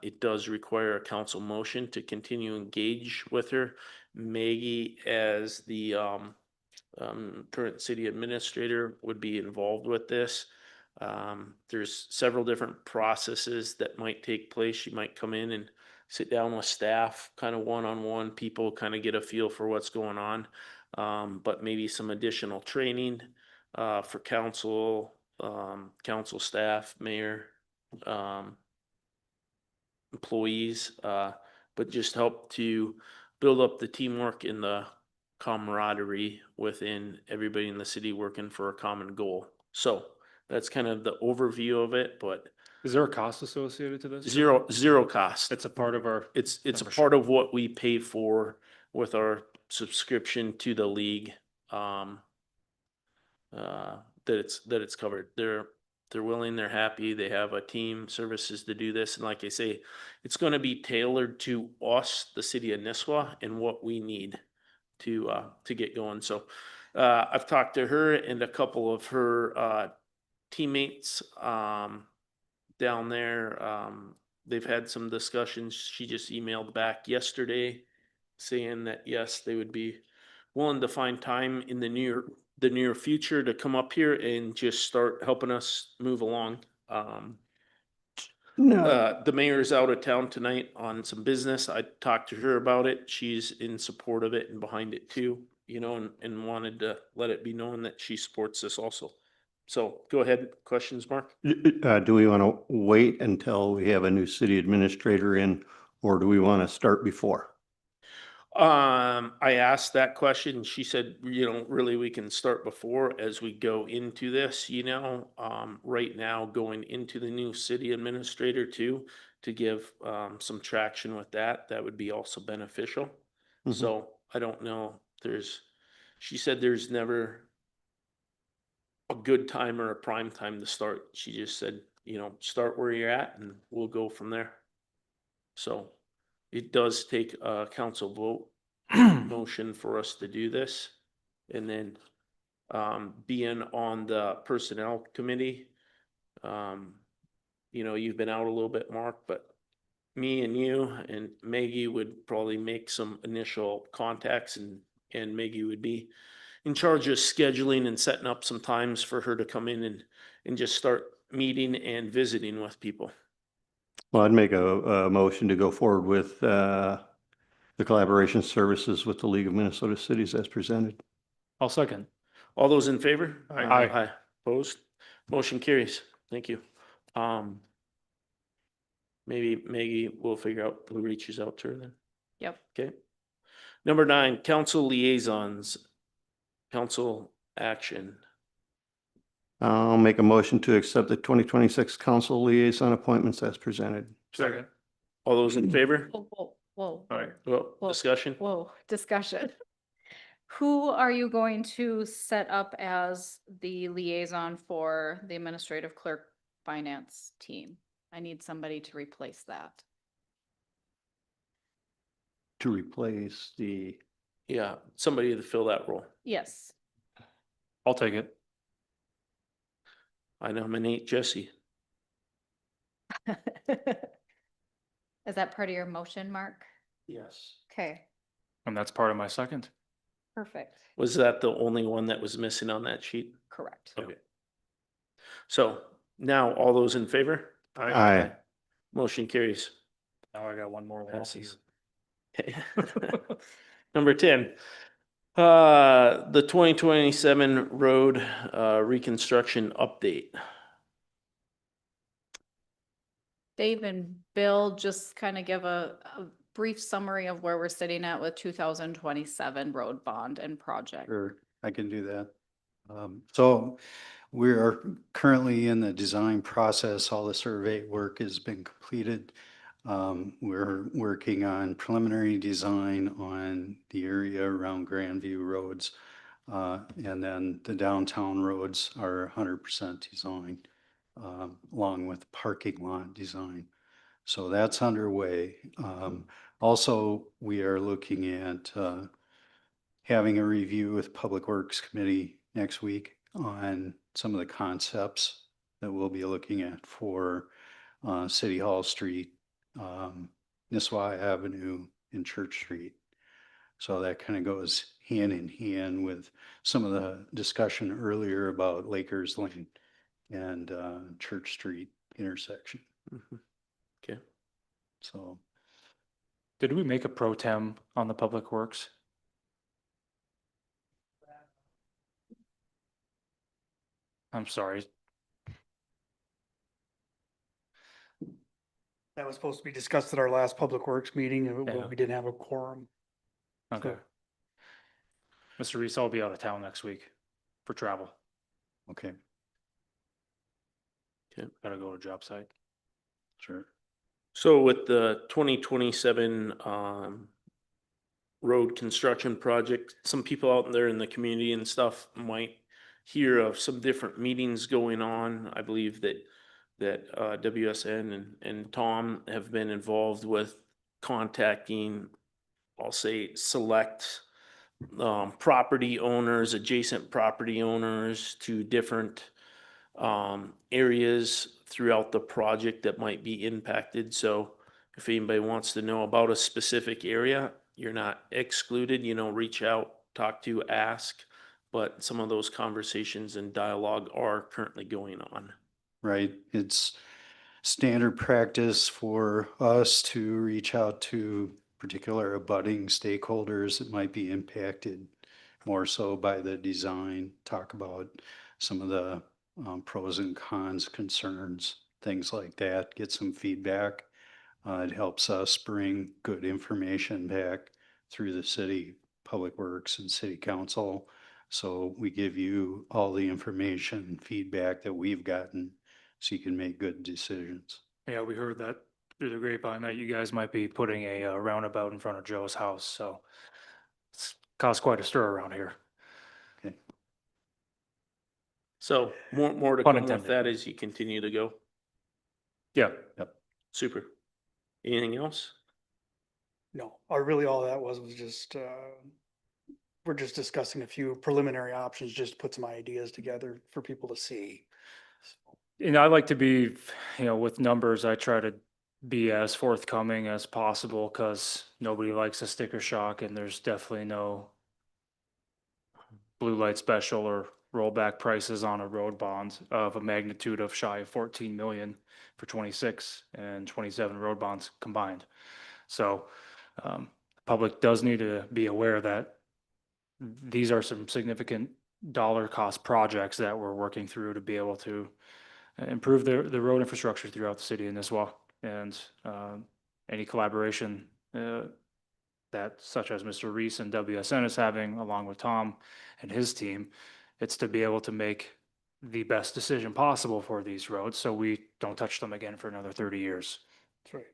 It does require a council motion to continue engage with her. Maggie, as the current city administrator, would be involved with this. There's several different processes that might take place. You might come in and sit down with staff, kind of one-on-one, people kind of get a feel for what's going on. But maybe some additional training for council, council staff, mayor, employees, but just help to build up the teamwork and the camaraderie within everybody in the city working for a common goal. So that's kind of the overview of it, but Is there a cost associated to this? zero cost. It's a part of our. It's a membership. part of what we pay for with our subscription to the league. That it's covered. They're willing, they're happy, they have a team services to do this, and like I say, it's gonna be tailored to us, the city of Nisswa, and what we need to get going. So I've talked to her and a couple of her teammates down there. They've had some discussions. She just emailed back yesterday saying that yes, they would be willing to find time in the near future to come up here and just start helping us move along. No, The mayor's out of town tonight on some business. I talked to her about it. She's in support of it and behind it too, and wanted to let it be known that she supports this also. So go ahead. Questions, Mark? do we want to wait until we have a new city administrator in, or do we want to start before? I asked that question and she said, really we can start before as we go into this, right now going into the new city administrator too, to give some traction with that. That would be also beneficial. Mhm. So I don't know, she said there's never a good time or a prime time to start. She just said, start where you're at and we'll go from there. So it does take a council vote motion for us to do this. And then being on the personnel committee, you've been out a little bit, Mark, but me and you and Maggie would probably make some initial contacts, and Maggie would be in charge of scheduling and setting up some times for her to come in and just start meeting and visiting with people. Well, I'd make a motion to go forward with the collaboration services with the League of Minnesota Cities as presented. I'll second. All those in favor? Aye. Aye. Opposed? Motion carries. Thank you. Maybe Maggie will figure out who reaches out to her then. Yep. Okay. Number 9, council liaisons, council action. I'll make a motion to accept the 2026 council liaison appointments as presented. Second. All those in favor? Whoa, whoa, All right. Well, Well- discussion? whoa, discussion. Who are you going to set up as the liaison for the administrative clerk finance team? I need somebody to replace that. To replace the, Yeah, somebody to fill that role. Yes. I'll take it. I nominate Jesse. Is that part of your motion, Mark? Yes. Okay, And that's part of my second. perfect, Was that the only one that was missing on that sheet? correct. Okay. So now all those in favor? Aye. Motion carries. Now I got one more. Passes. Okay. Number 10, the 2027 road, reconstruction update. Dave and Bill, just kind of give a brief summary of where we're sitting at with 2027 road bond and project. Sure, I can do that. So we are currently in the design process. All the survey work has been completed. We're working on preliminary design on the area around Grandview roads. And then the downtown roads are 100% designed, along with parking lot design. So that's underway. Also, we are looking at having a review with Public Works Committee next week on some of the concepts that we'll be looking at for City Hall Street, Nisswa Avenue, and Church Street. So that kind of goes hand in hand with some of the discussion earlier about Lakers Lane and Church Street intersection. Okay. So Did we make a pro tem on the Public Works? I'm sorry. That was supposed to be discussed at our last Public Works meeting, and Yeah. we didn't have a quorum. Okay. Mr. Reese, I'll be out of town next week for travel. okay, Gotta go to job site. sure. So with the 2027 road construction project, some people out there in the community and stuff might hear of some different meetings going on. I believe that WSN and Tom have been involved with contacting, I'll say, select property owners, adjacent property owners to different areas throughout the project that might be impacted. So if anybody wants to know about a specific area, you're not excluded, reach out, talk to, ask. But some of those conversations and dialogue are currently going on. Right. It's standard practice for us to reach out to particular abutting stakeholders that might be impacted more so by the design, talk about some of the pros and cons, concerns, things like that, get some feedback. It helps us bring good information back through the city, Public Works and City Council. So we give you all the information, feedback that we've gotten so you can make good decisions. Yeah, we heard that through the grapevine that you guys might be putting a roundabout in front of Joe's house, so it's caused quite a stir around here. Okay. So more to Pun come with intended. that as you continue to go. Yeah. Yep. Super. Anything else? No, really all that was just, we're just discussing a few preliminary options, just to put some ideas together for people to see. I like to be, with numbers, I try to be as forthcoming as possible because nobody likes a sticker shock and there's definitely no blue light special or rollback prices on a road bond of a magnitude of shy of 14 million for 26 and 27 road bonds combined. So the public does need to be aware that these are some significant dollar cost projects that we're working through to be able to improve the road infrastructure throughout the city in Nisswa. And any collaboration that such as Mr. Reese and WSN is having along with Tom and his team, it's to be able to make the best decision possible for these roads so we don't touch them again for another 30 years. That's right.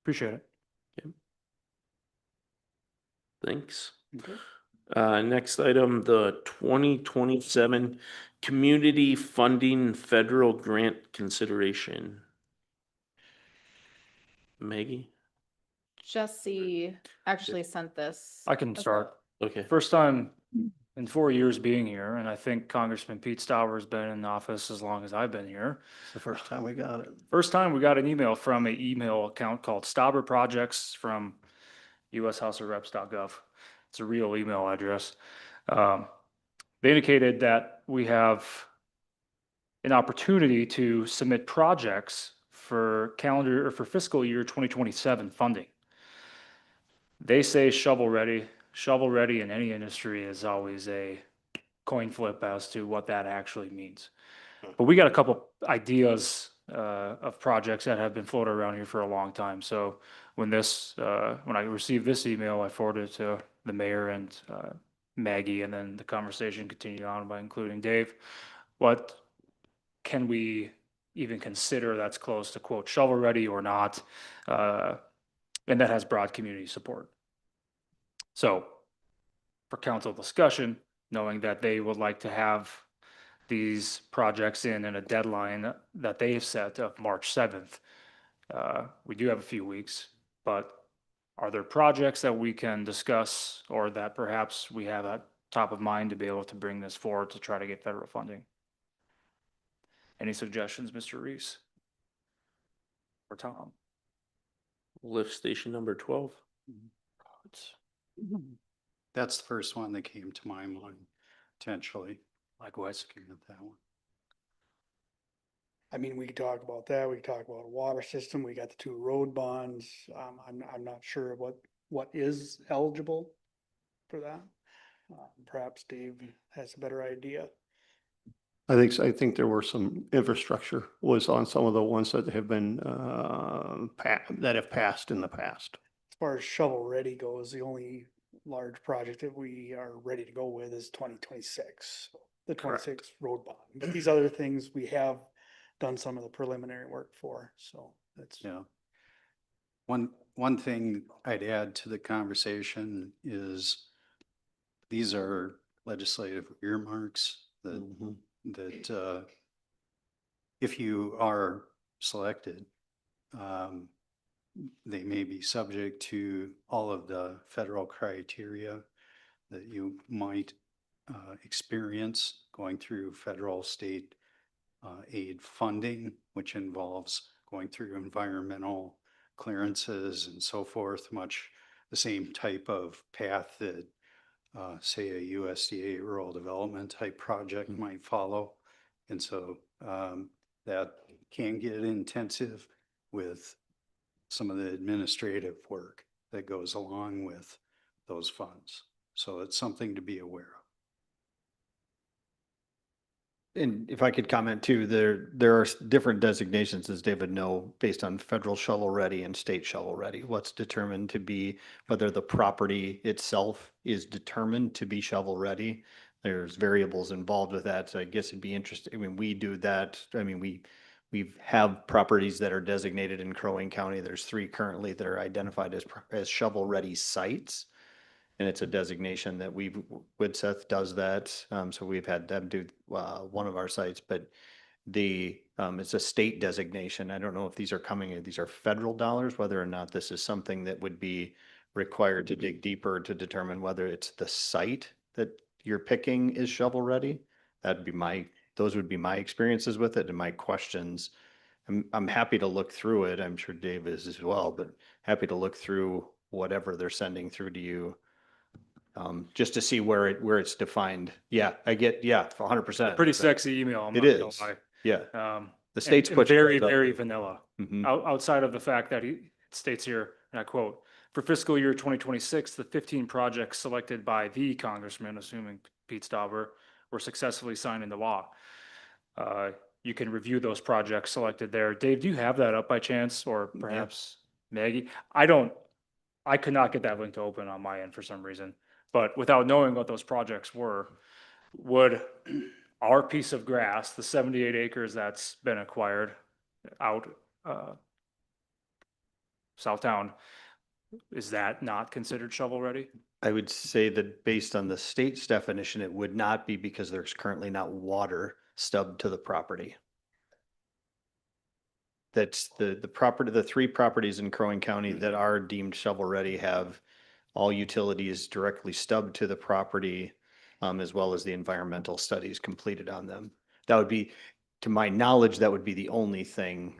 Appreciate it. Thanks. Okay. Next item, the 2027 Community Funding Federal Grant Consideration. Maggie? Jesse actually sent this. I can as start. well. Okay. First time in 4 years being here, and I think Congressman Pete Stauber has been in office as long as I've been here. It's the first time we got it. First time we got an email from an email account called Stauber Projects from ushouseofreps.gov. It's a real email address. They indicated that we have an opportunity to submit projects for calendar or for fiscal year 2027 funding. They say shovel ready. Shovel ready in any industry is always a coin flip as to what that actually means. But we got a couple ideas of projects that have been floated around here for a long time. So when I received this email, I forwarded it to the mayor and Maggie, and then the conversation continued on by including Dave. What can we even consider that's close to quote shovel ready or not? And that has broad community support. So for council discussion, knowing that they would like to have these projects in a deadline that they have set of March 7th. We do have a few weeks, but are there projects that we can discuss or that perhaps we have at top of mind to be able to bring this forward to try to get federal funding? Any suggestions, Mr. Reese? Or Tom? Lift station number 12. That's the first one that came to my mind, potentially. Likewise. Looking at that one. I mean, we could talk about that. We could talk about a water system. We got the 2 road bonds. I'm not sure what is eligible for that. Perhaps Dave has a better idea. I think there were some infrastructure was on some of the ones that have been, that have passed in the past. As far as shovel ready goes, the only large project that we are ready to go with is 2026, the 26 road bond. But these other things we have done some of the preliminary work for, so that's. Yeah. One thing I'd add to the conversation is these are legislative earmarks that if you are selected, they may be subject to all of the federal criteria that you might experience going through federal, state aid funding, which involves going through environmental clearances and so forth, much the same type of path that say a USDA rural development type project might follow. And so that can get intensive with some of the administrative work that goes along with those funds. So it's something to be aware of. And if I could comment too, there are different designations, as David know, based on federal shovel ready and state shovel ready. What's determined to be whether the property itself is determined to be shovel ready. There's variables involved with that. So I guess it'd be interesting. I mean, we do that. I mean, we have properties that are designated in Crow Wing County. There's 3 currently that are identified as shovel ready sites. And it's a designation that Widseth does that. So we've had them do one of our sites, but it's a state designation. I don't know if these are federal dollars, whether or not this is something that would be required to dig deeper to determine whether it's the site that you're picking is shovel ready. Those would be my experiences with it and my questions. I'm happy to look through it. I'm sure Dave is as well, but happy to look through whatever they're sending through to you. Just to see where it's defined. Yeah, I get, 100%. Pretty sexy email. It is. Yeah. The state's and put very, very vanilla. Mhm. Outside of the fact that it states here, and I quote, for fiscal year 2026, the 15 projects selected by the congressman, assuming Pete Stauber, were successfully signed into law. You can review those projects selected there. Dave, do you have that up by chance, or perhaps Maggie? I could not get that link to open on my end for some reason. But without knowing what those projects were, would our piece of grass, the 78 acres that's been acquired out Southtown, is that not considered shovel ready? I would say that based on the state's definition, it would not be because there's currently not water stubbed to the property. That's the property, the 3 properties in Crow Wing County that are deemed shovel ready have all utilities directly stubbed to the property. as well as the environmental studies completed on them. That would be, to my knowledge, that would be the only thing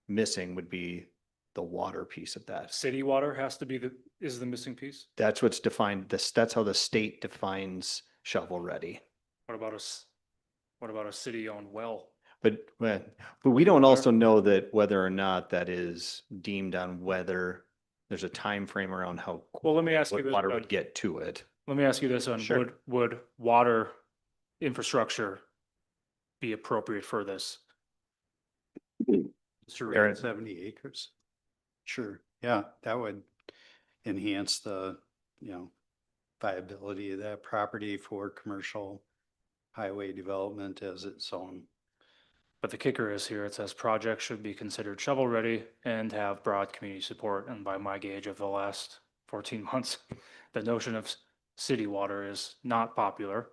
missing would be the water piece of that. City water has to be is the missing piece. That's what's defined, that's how the state defines shovel-ready. What about what about a city-owned well? But we don't also know that whether or not that is deemed on whether there's a time frame around how Well, let me ask you what this, water Doug. would get to it. Let me ask you this, on Sure. would water infrastructure be appropriate for this? Aaron, 70 acres. Sure, yeah, that would enhance the, viability of that property for commercial highway development as its own. But the kicker is here, it says projects should be considered shovel-ready and have broad community support. And by my gauge of the last 14 months, the notion of city water is not popular.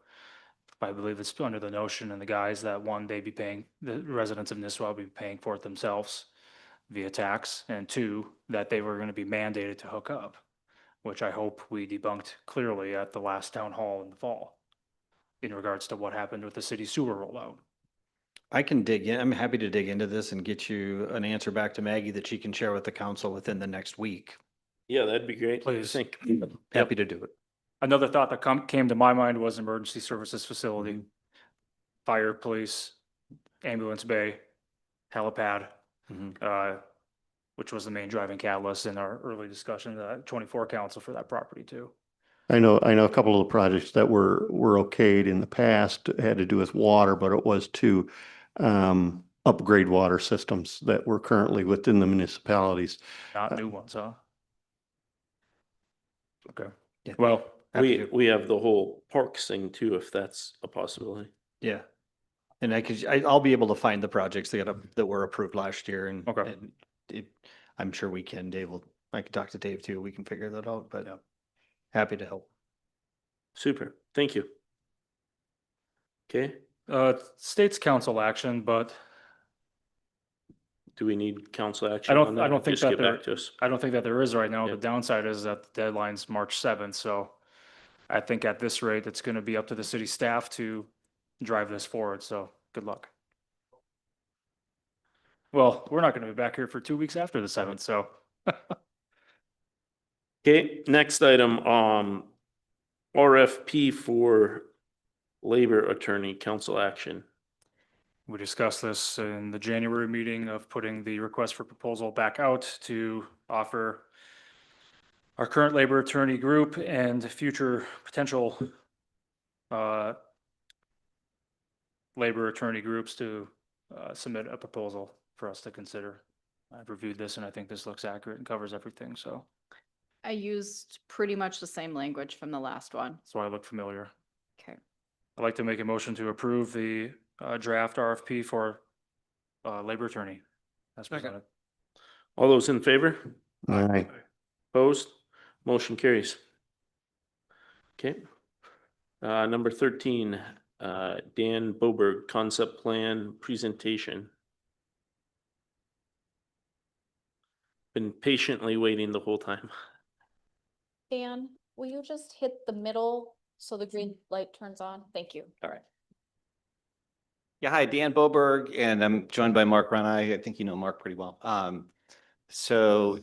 I believe it's under the notion and the guise that one, they'd be paying, the residents of Nisswa would be paying for it themselves via tax, and two, that they were going to be mandated to hook up, which I hope we debunked clearly at the last town hall in the fall in regards to what happened with the city sewer rollout. I can dig in, I'm happy to dig into this and get you an answer back to Maggie that she can share with the council within the next week. Yeah, that'd be great. Please. I think. Happy to do it. Another thought that came to my mind was emergency services facility, fire, police, ambulance bay, helipad, Mhm. Which was the main driving catalyst in our early discussion, 24 council for that property too. I know a couple of the projects that were okayed in the past had to do with water, but it was to upgrade water systems that were currently within the municipalities. Not new ones, huh? Okay, Yeah. well, We have the whole parks thing too, if that's a possibility. Yeah. And I'll be able to find the projects that were approved last year and. Okay. and I'm sure we can, I can talk to Dave too, we can figure that out, but happy to help. Super, thank you. Okay, state's council action, but do we need council action I on don't, that? I don't think Just that get there, back to us. I don't think that there is right now. Yeah. The downside is that the deadline's March 7th, so I think at this rate, it's gonna be up to the city staff to drive this forward, so good luck. Well, we're not gonna be back here for 2 weeks after the 7th, so. Okay, next item, RFP for labor attorney council action. We discussed this in the January meeting of putting the request for proposal back out to offer our current labor attorney group and future potential labor attorney groups to submit a proposal for us to consider. I've reviewed this and I think this looks accurate and covers everything, so I used pretty much the same language from the last one. that's why I look familiar. Okay. I'd like to make a motion to approve the draft RFP for labor attorney as presented. All those in favor? Aye. Opposed? Motion carries. Okay. Number 13, Dan Boberg, concept plan presentation. Been patiently waiting the whole time. Dan, will you just hit the middle so the green light turns on? Thank you. All right. Yeah, hi, Dan Boberg, and I'm joined by Mark Renai. I think you know Mark pretty well.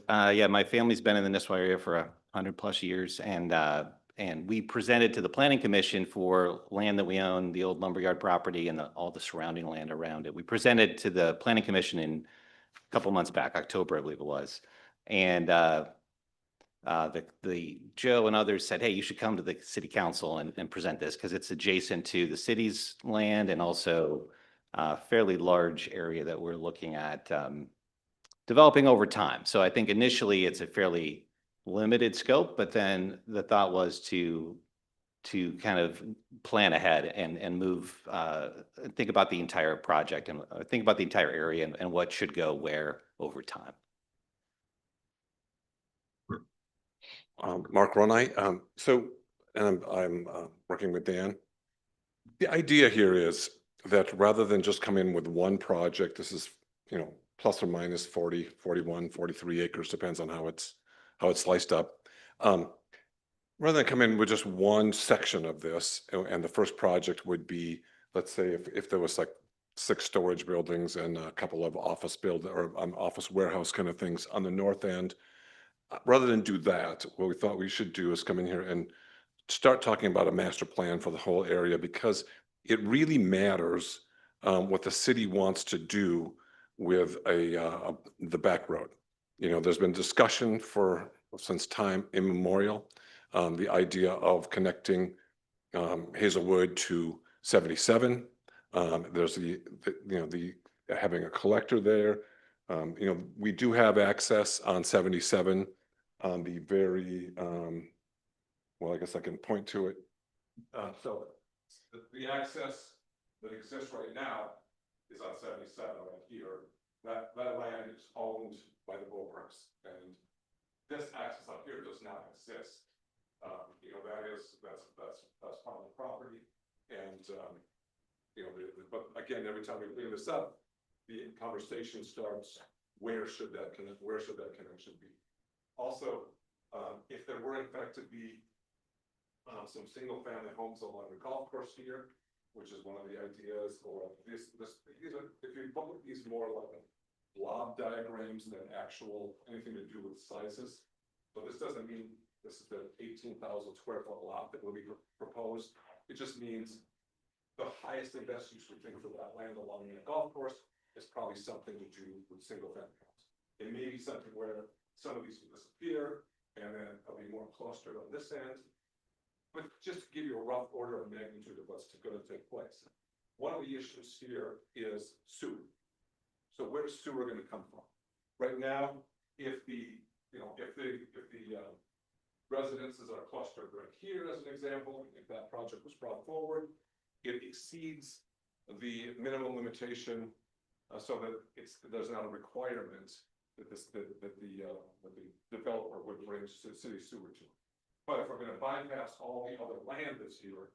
Yeah, my family's been in the Nisswa area for 100+ years, and we presented to the Planning Commission for land that we own, the old lumberyard property and all the surrounding land around it. We presented to the Planning Commission in a couple months back, October, I believe it was. And the Joe and others said, hey, you should come to the city council and present this because it's adjacent to the city's land and also a fairly large area that we're looking at developing over time. So I think initially it's a fairly limited scope, but then the thought was to kind of plan ahead and move, think about the entire project and think about the entire area and what should go where over time. Mark Ronai. And I'm working with Dan. The idea here is that rather than just come in with one project, this is, plus or minus 40, 41, 43 acres, depends on how it's sliced up. rather than come in with just one section of this, and the first project would be, let's say, if there was like 6 storage buildings and a couple of office office warehouse kind of things on the north end, rather than do that, what we thought we should do is come in here and start talking about a master plan for the whole area, because it really matters what the city wants to do with the back road. You know, there's been discussion since time immemorial, the idea of connecting Hazelwood to 77. There's the having a collector there. You know, we do have access on 77 on the very, well, I guess I can point to it. So the access that exists right now is on 77 right here. That land is owned by the Bulwarks, and this access up here does not exist. You know, that's part of the property, and you know, but again, every time we bring this up, the conversation starts. Where should that connection be? Also, if there were in fact to be some single-family homes along the golf course here, which is one of the ideas, or these are, if you look at these more like blob diagrams than actual anything to do with sizes. So this doesn't mean this is the 18,000 square foot lot that will be proposed. It just means the highest and best use we think for that land along the golf course is probably something to do with single-family homes. It may be something where some of these will disappear, and then there'll be more clustered on this end. But just to give you a rough order of magnitude of what's going to take place. One of the issues here is sewer. So where's sewer going to come from? Right now, if the residences are clustered right here, as an example, if that project was brought forward, it exceeds the minimum limitation, so that there's not a requirement that the developer would bring city sewer to. But if we're going to bypass all the other land that's here,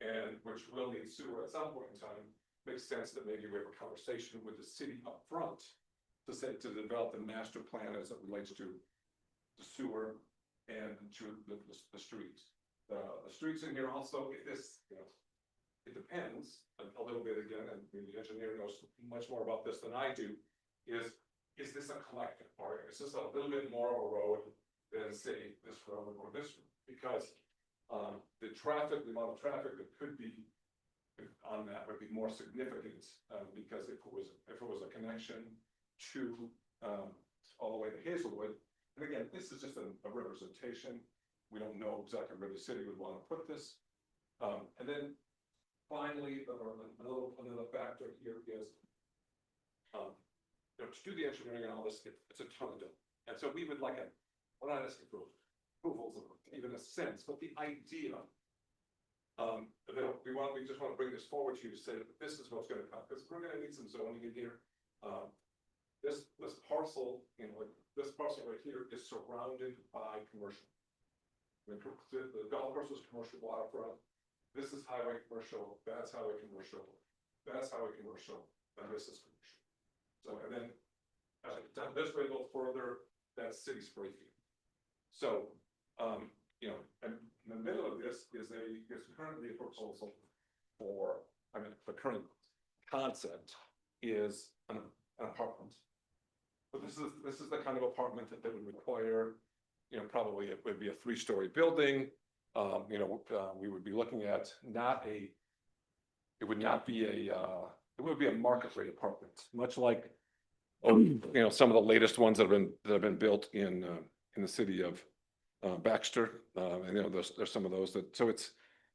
and which will need sewer at some point in time, makes sense that maybe we have a conversation with the city up front to develop the master plan as it relates to the sewer and to the streets. The streets in here also, if this, you know, it depends a little bit again, and the engineer knows much more about this than I do, is this a collective, or is this a little bit more of a road than say this road or this road? Because the amount of traffic that could be on that would be more significant, because if it was a connection to all the way to Hazelwood, and again, this is just a representation. We don't know exactly where the city would want to put this. And then finally, another factor here is, you know, to do the engineering and all this, it's a ton of dough. And so we would like we're not asking for approvals, even a sense, but the idea, we just want to bring this forward to you to say that this is what's going to come, because we're going to need some zoning in here. This parcel, you know, this parcel right here is surrounded by commercial. The golf course is commercial waterfront. This is highway commercial, that's highway commercial, that's highway commercial, and this is commercial. So, and then, as I down this way a little further, that's city spray field. So, you know, and in the middle of this is currently a proposal for, the current concept is an apartment. But this is the kind of apartment that would require, you know, probably it would be a 3-story building. You know, we would be looking at it would be a market rate apartment, much like, you know, some of the latest ones that have been built in the city of Baxter. And you know, there's some of those so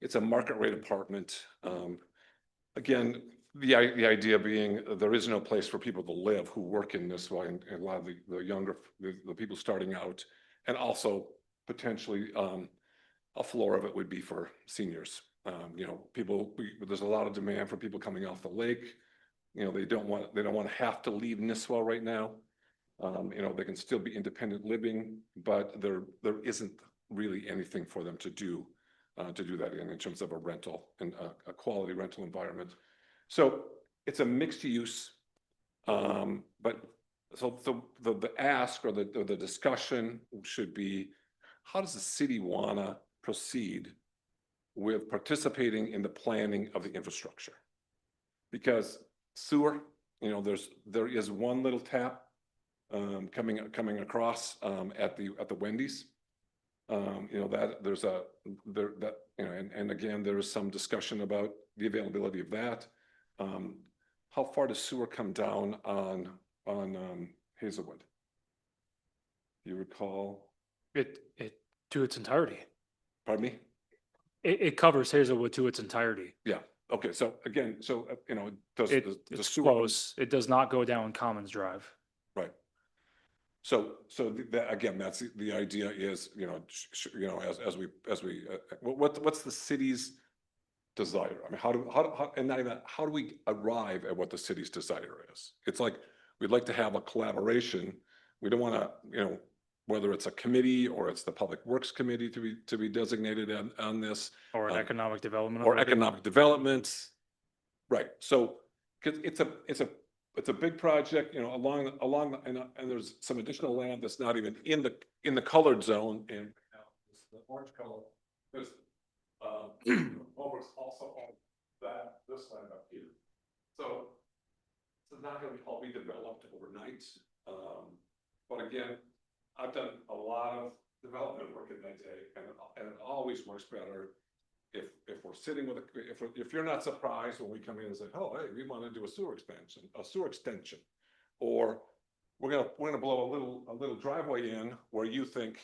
it's a market rate apartment. Again, the idea being there is no place for people to live who work in Nisswa, and a lot of the younger, the people starting out, and also potentially a floor of it would be for seniors. You know, there's a lot of demand for people coming off the lake. You know, they don't want to have to leave Nisswa right now. You know, they can still be independent living, but there isn't really anything for them to do that in terms of a rental and a quality rental environment. So it's a mixed use, but so the ask or the discussion should be, how does the city wanna proceed with participating in the planning of the infrastructure. Because sewer, there is one little tap coming across at the Wendy's. That there's and again, there is some discussion about the availability of that. How far does sewer come down on Hazelwood? You recall? It to its entirety. Pardon me? It covers Hazelwood to its entirety. Yeah. Okay. So again, does the It's sewer? close. It does not go down Commons Drive. Right. So that, again, that's the idea is, as we, what's the city's desire? I mean, and not even, how do we arrive at what the city's desire is? It's like, we'd like to have a collaboration. We don't want to, whether it's a committee or it's the Public Works Committee to be designated on this. Or an economic development. Or authority. economic development. Right. So, cause it's a big project, and there's some additional land that's not even in the colored zone and the orange color. There's also on this land up here. So it's not going to all be developed overnight. But again, I've done a lot of development work in that day, and it always works better if we're sitting with if you're not surprised when we come in and say, oh, hey, we want to do a sewer extension, or we're gonna blow a little driveway in where you think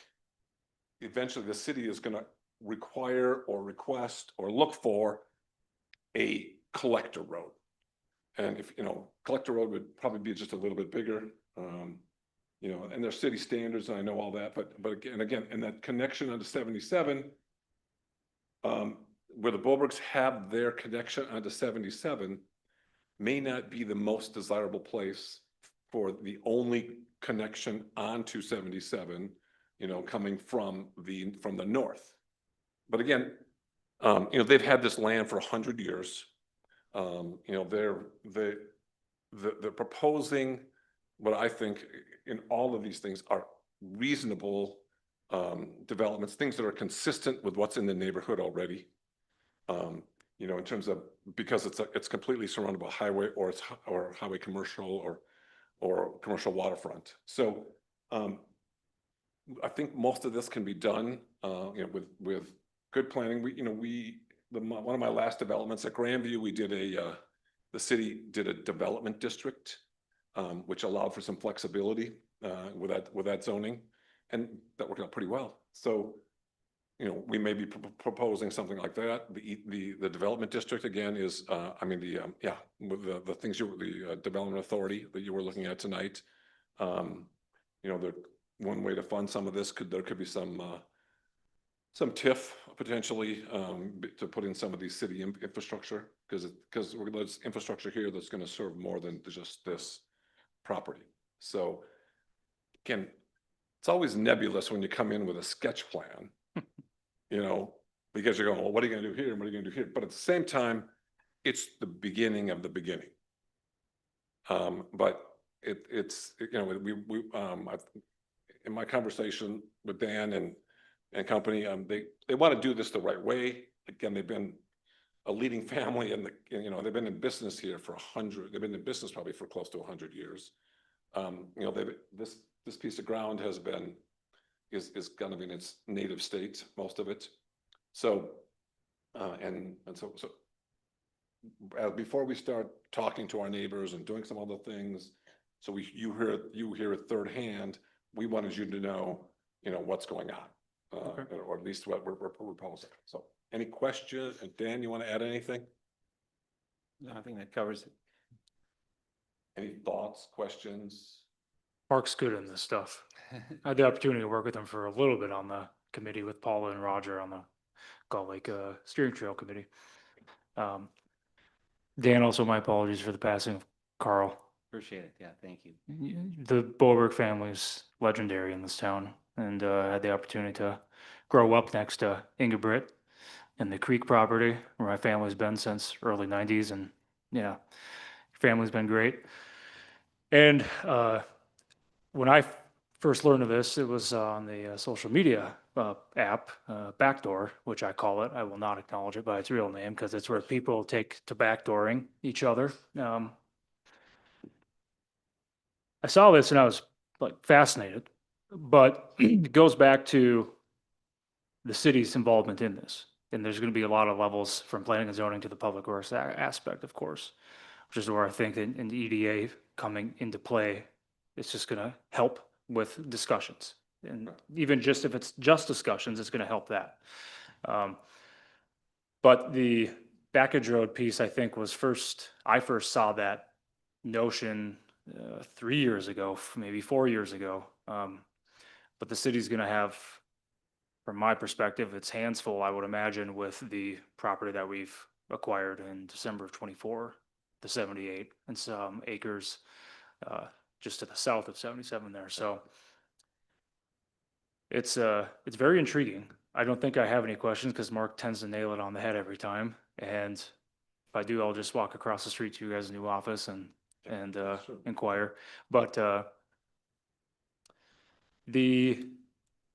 eventually the city is gonna require or request or look for a collector road. And if collector road would probably be just a little bit bigger, and there's city standards, and I know all that, but again, and that connection onto 77. Where the Bobergs have their connection onto 77 may not be the most desirable place for the only connection onto 77, coming from the north. But again, they've had this land for 100 years. They're proposing what I think in all of these things are reasonable developments, things that are consistent with what's in the neighborhood already. In terms of, because it's completely surrounded by highway or highway commercial or commercial waterfront. So I think most of this can be done with good planning. One of my last developments at Grandview, we did the city did a development district, which allowed for some flexibility with that zoning. And that worked out pretty well. So, we may be proposing something like that. The development district again is, with the things the development authority that you were looking at tonight. One way to fund some of this there could be some TIF potentially to put in some of these city infrastructure because there's infrastructure here that's going to serve more than just this property. So, again. It's always nebulous when you come in with a sketch plan, because you're going, well, what are you going to do here? And what are you going to do here? But at the same time, it's the beginning of the beginning. But it's in my conversation with Dan and company, they want to do this the right way. Again, they've been a leading family and they've been in business here they've been in business probably for close to 100 years. This piece of ground is kind of in its native state, most of it. So, before we start talking to our neighbors and doing some other things, so you hear it third hand, we wanted you to know, what's going on, or at least what we're proposing. So, any questions? And Dan, you want to add anything? No, I think that covers it. Any thoughts, questions? Mark's good in this stuff. I had the opportunity to work with him for a little bit on the committee with Paula and Roger on the Gull Lake Steering Trail Committee. Dan, also my apologies for the passing of Carl. Appreciate it. Yeah, thank you. The Boberg family's legendary in this town, and I had the opportunity to grow up next to Ingebrigt and the Creek property where my family's been since early 90s. And yeah, family's been great. And when I first learned of this, it was on the social media app, Backdoor, which I call it. I will not acknowledge it by its real name because it's where people take to backdooring each other. I saw this and I was like fascinated, but it goes back to the city's involvement in this. And there's going to be a lot of levels from planning and zoning to the public works aspect, of course, which is where I think in the EDA coming into play, it's just going to help with discussions. And even just if it's just discussions, it's going to help that. But the Backage Road piece, I think, I first saw that notion 3 years ago, maybe 4 years ago. But the city's going to have, from my perspective, its hands full, I would imagine, with the property that we've acquired in December of 24, the 78 and some acres just to the south of 77 there. So it's very intriguing. I don't think I have any questions because Mark tends to nail it on the head every time. And if I do, I'll just walk across the street to you guys' new office and inquire. But the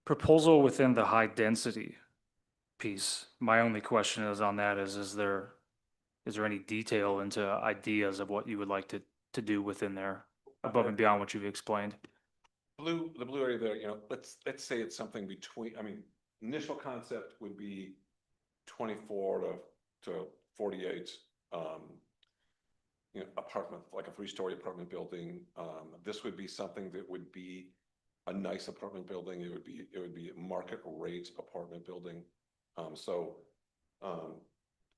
proposal within the high density piece, my only question is on that is there any detail into ideas of what you would like to do within there above and beyond what you've explained? The blue area there, let's say it's something between, initial concept would be 24 to 48, apartment, like a 3-story apartment building. This would be something that would be a nice apartment building. It would be a market rate apartment building.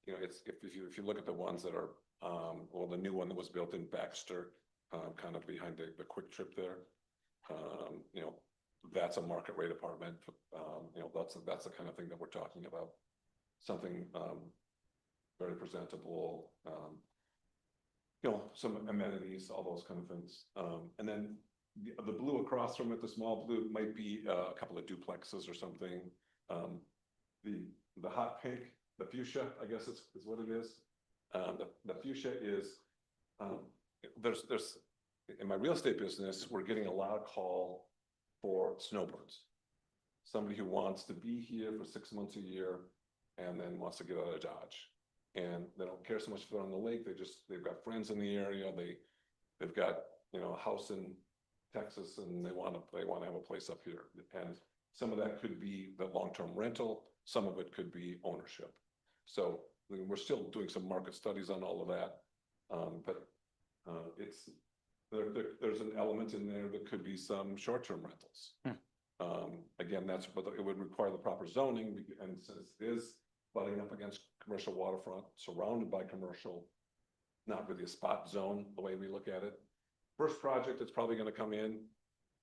It's, if you look at the ones that are, the new one that was built in Baxter, kind of behind the Quick Trip there, that's a market rate apartment. That's the kind of thing that we're talking about. Something very presentable, some amenities, all those kind of things. And then the blue across from it, the small blue, might be a couple of duplexes or something. The hot pink, the fuchsia, I guess is what it is. The fuchsia is, there's in my real estate business, we're getting a lot of call for snowbirds. Somebody who wants to be here for 6 months a year and then wants to get out of Dodge. And they don't care so much if they're on the lake. They've got friends in the area. They've got, a house in Texas and they want to have a place up here. And some of that could be the long-term rental. Some of it could be ownership. So we're still doing some market studies on all of that. But there's an element in there that could be some short-term rentals. Again, but it would require the proper zoning, and since it is butting up against commercial waterfront, surrounded by commercial, not really a spot zone, the way we look at it. First project that's probably going to come in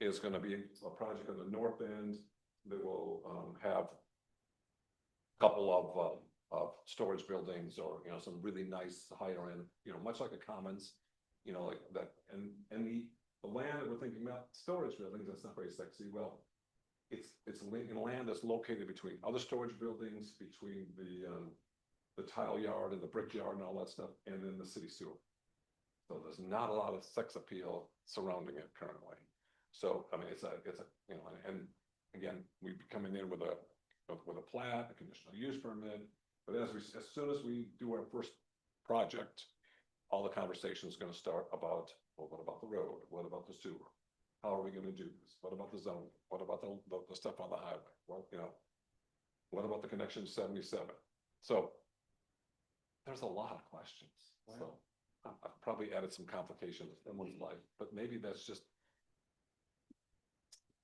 is going to be a project on the north end that will have a couple of storage buildings, or some really nice higher end, much like a commons, like that. And the land that we're thinking about, storage buildings, that's not very sexy. Well, it's land that's located between other storage buildings, between the tile yard and the brick yard and all that stuff, and then the city sewer. So there's not a lot of sex appeal surrounding it currently. So it's a and again, we'd be coming in with a plat, a conditional use permit. But as soon as we do our first project, all the conversation is going to start about, well, what about the road? What about the sewer? How are we going to do this? What about the zoning? What about the stuff on the highway? Well, what about the connection to 77? So there's a lot of questions. Wow. So I've probably added some complications in someone's life, but maybe that's just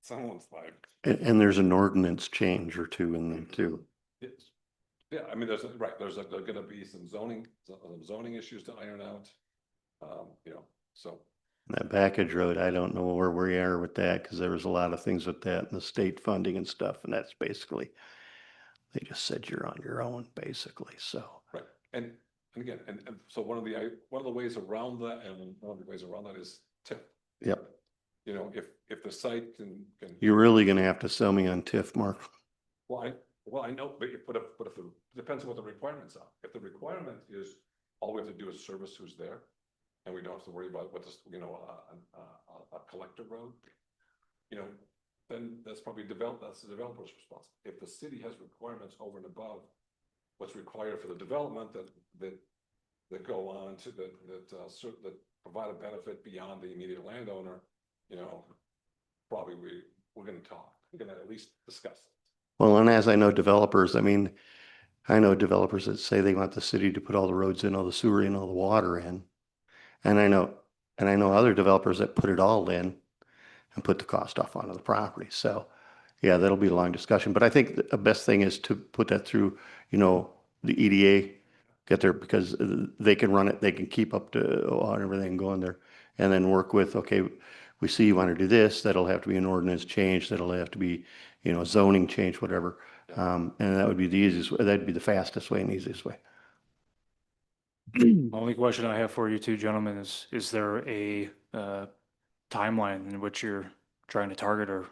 someone's life. And there's an ordinance change or two in there too. Yes. Yeah, there's going to be some zoning issues to iron out. So. That Backage Road, I don't know where we are with that, because there was a lot of things with that and the state funding and stuff, and that's basically, they just said you're on your own, basically. So. Right, and again, and so one of the ways around that, and one of the ways around that is TIF. Yep. If the site can. You're really going to have to sell me on TIF, Mark. Well, I know, but if it depends on what the requirements are. If the requirement is all we have to do is service who's there, and we don't have to worry about what this, a collector road, then that's probably that's the developer's responsibility. If the city has requirements over and above what's required for the development that go on to that provide a benefit beyond the immediate landowner, you know, probably we're gonna talk. We're gonna at least discuss it. Well, and as I know developers, I mean, I know developers that say they want the city to put all the roads in, all the sewer in, all the water in. And I know other developers that put it all in and put the cost off onto the property. So, yeah, that'll be a long discussion. But I think the best thing is to put that through, you know, the EDA, get there because they can run it, they can keep up to on everything going there, and then work with, okay, we see you want to do this, that'll have to be an ordinance change, that'll have to be, you know, zoning change, whatever. And that would be the easiest, that'd be the fastest way and easiest way. Only question I have for you two gentlemen is there a timeline in which you're trying to target or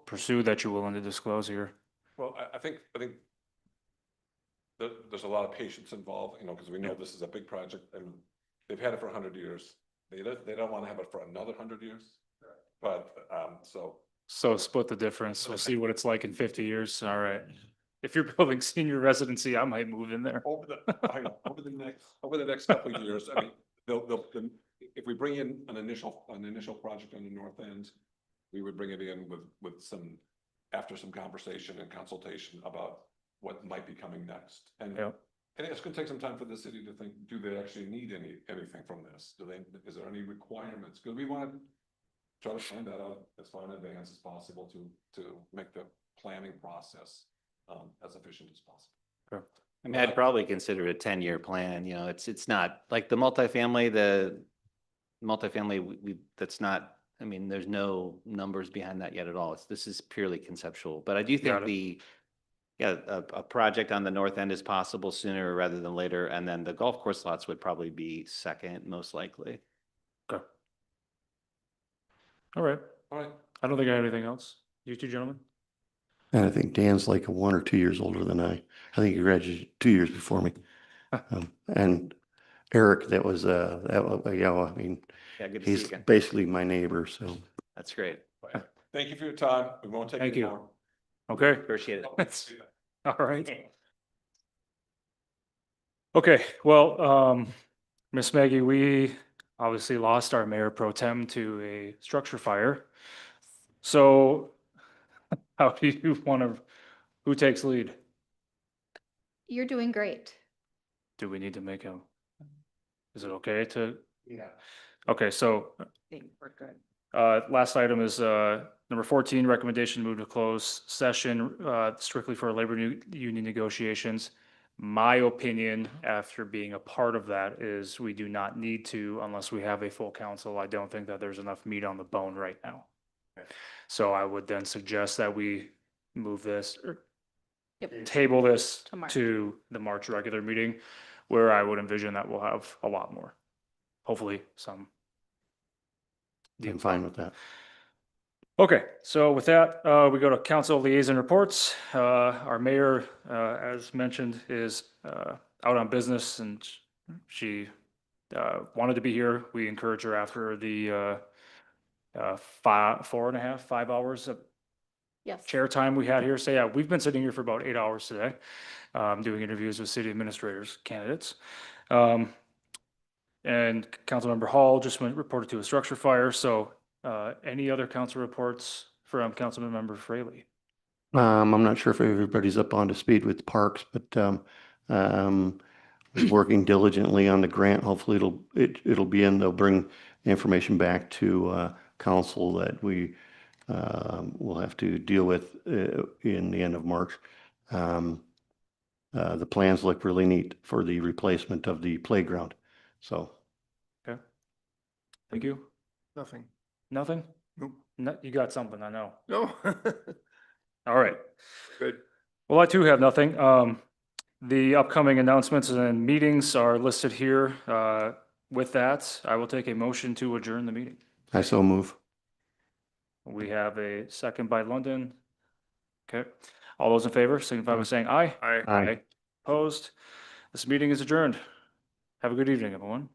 pursue that you're willing to disclose here? Well, I think there's a lot of patience involved, you know, because we know this is a big project and they've had it for 100 years. They don't want to have it for another 100 years. But So split the difference. We'll see what it's like in 50 years. All right. If you're building senior residency, I might move in there. over the next couple of years, I mean, they'll if we bring in an initial project on the north end, we would bring it in with some after some conversation and consultation about what might be coming next. And I think it's going to take some time for the city to think, do they actually need anything from this? Is there any requirements? Because we want to try to find that out as far in advance as possible to make the planning process as efficient as possible. Sure. I mean, I'd probably consider it a 10-year plan. You know, it's not like the multifamily, that's not, I mean, there's no numbers behind that yet at all. This is purely conceptual, but I do think a project on the north end is possible sooner rather than later. And then the golf course lots would probably be second, most likely. Okay. All right. All right. I don't think I have anything else. You two gentlemen? And I think Dan's like 1 or 2 years older than I. I think he graduated 2 years before me. And Eric, that was, you know, I mean, Yeah, good to see you he's again. basically my neighbor, so. That's great. Thank you for your time. We won't take Thank any you. more. Okay. Appreciate it. All right. Okay, well, Miss Maggie, we obviously lost our mayor pro tem to a structure fire. So how do you want to, who takes lead? You're doing great. Do we need to make a, is it okay to? Yeah. Okay, so We're good. last item is number 14, recommendation to move to closed session strictly for labor union negotiations. My opinion, after being a part of that, is we do not need to unless we have a full council. I don't think that there's enough meat on the bone right now. So I would then suggest that we move this or table this To March. to the March regular meeting, where I would envision that we'll have a lot more, hopefully some. I'm fine with that. Okay, so with that, we go to council liaison reports. Our mayor, as mentioned, is out on business and she wanted to be here. We encourage her after the 5 hours of Yes. chair time we had here. So yeah, we've been sitting here for about 8 hours today, doing interviews with city administrators, candidates. And Councilmember Hall just reported to a structure fire. So any other council reports from Councilmember Fraley? I'm not sure if everybody's up on to speed with parks, but working diligently on the grant. Hopefully it'll be in, they'll bring information back to council that we will have to deal with in the end of March. The plans look really neat for the replacement of the playground. So. Okay. Thank you. Nothing. Nothing? Nope. No, you got something, I know. No. All right. Good. Well, I too have nothing. The upcoming announcements and meetings are listed here. With that, I will take a motion to adjourn the meeting. I so move. We have a second by London. Okay. All those in favor, signify by saying aye. Aye. Aye. Opposed? This meeting is adjourned. Have a good evening, everyone.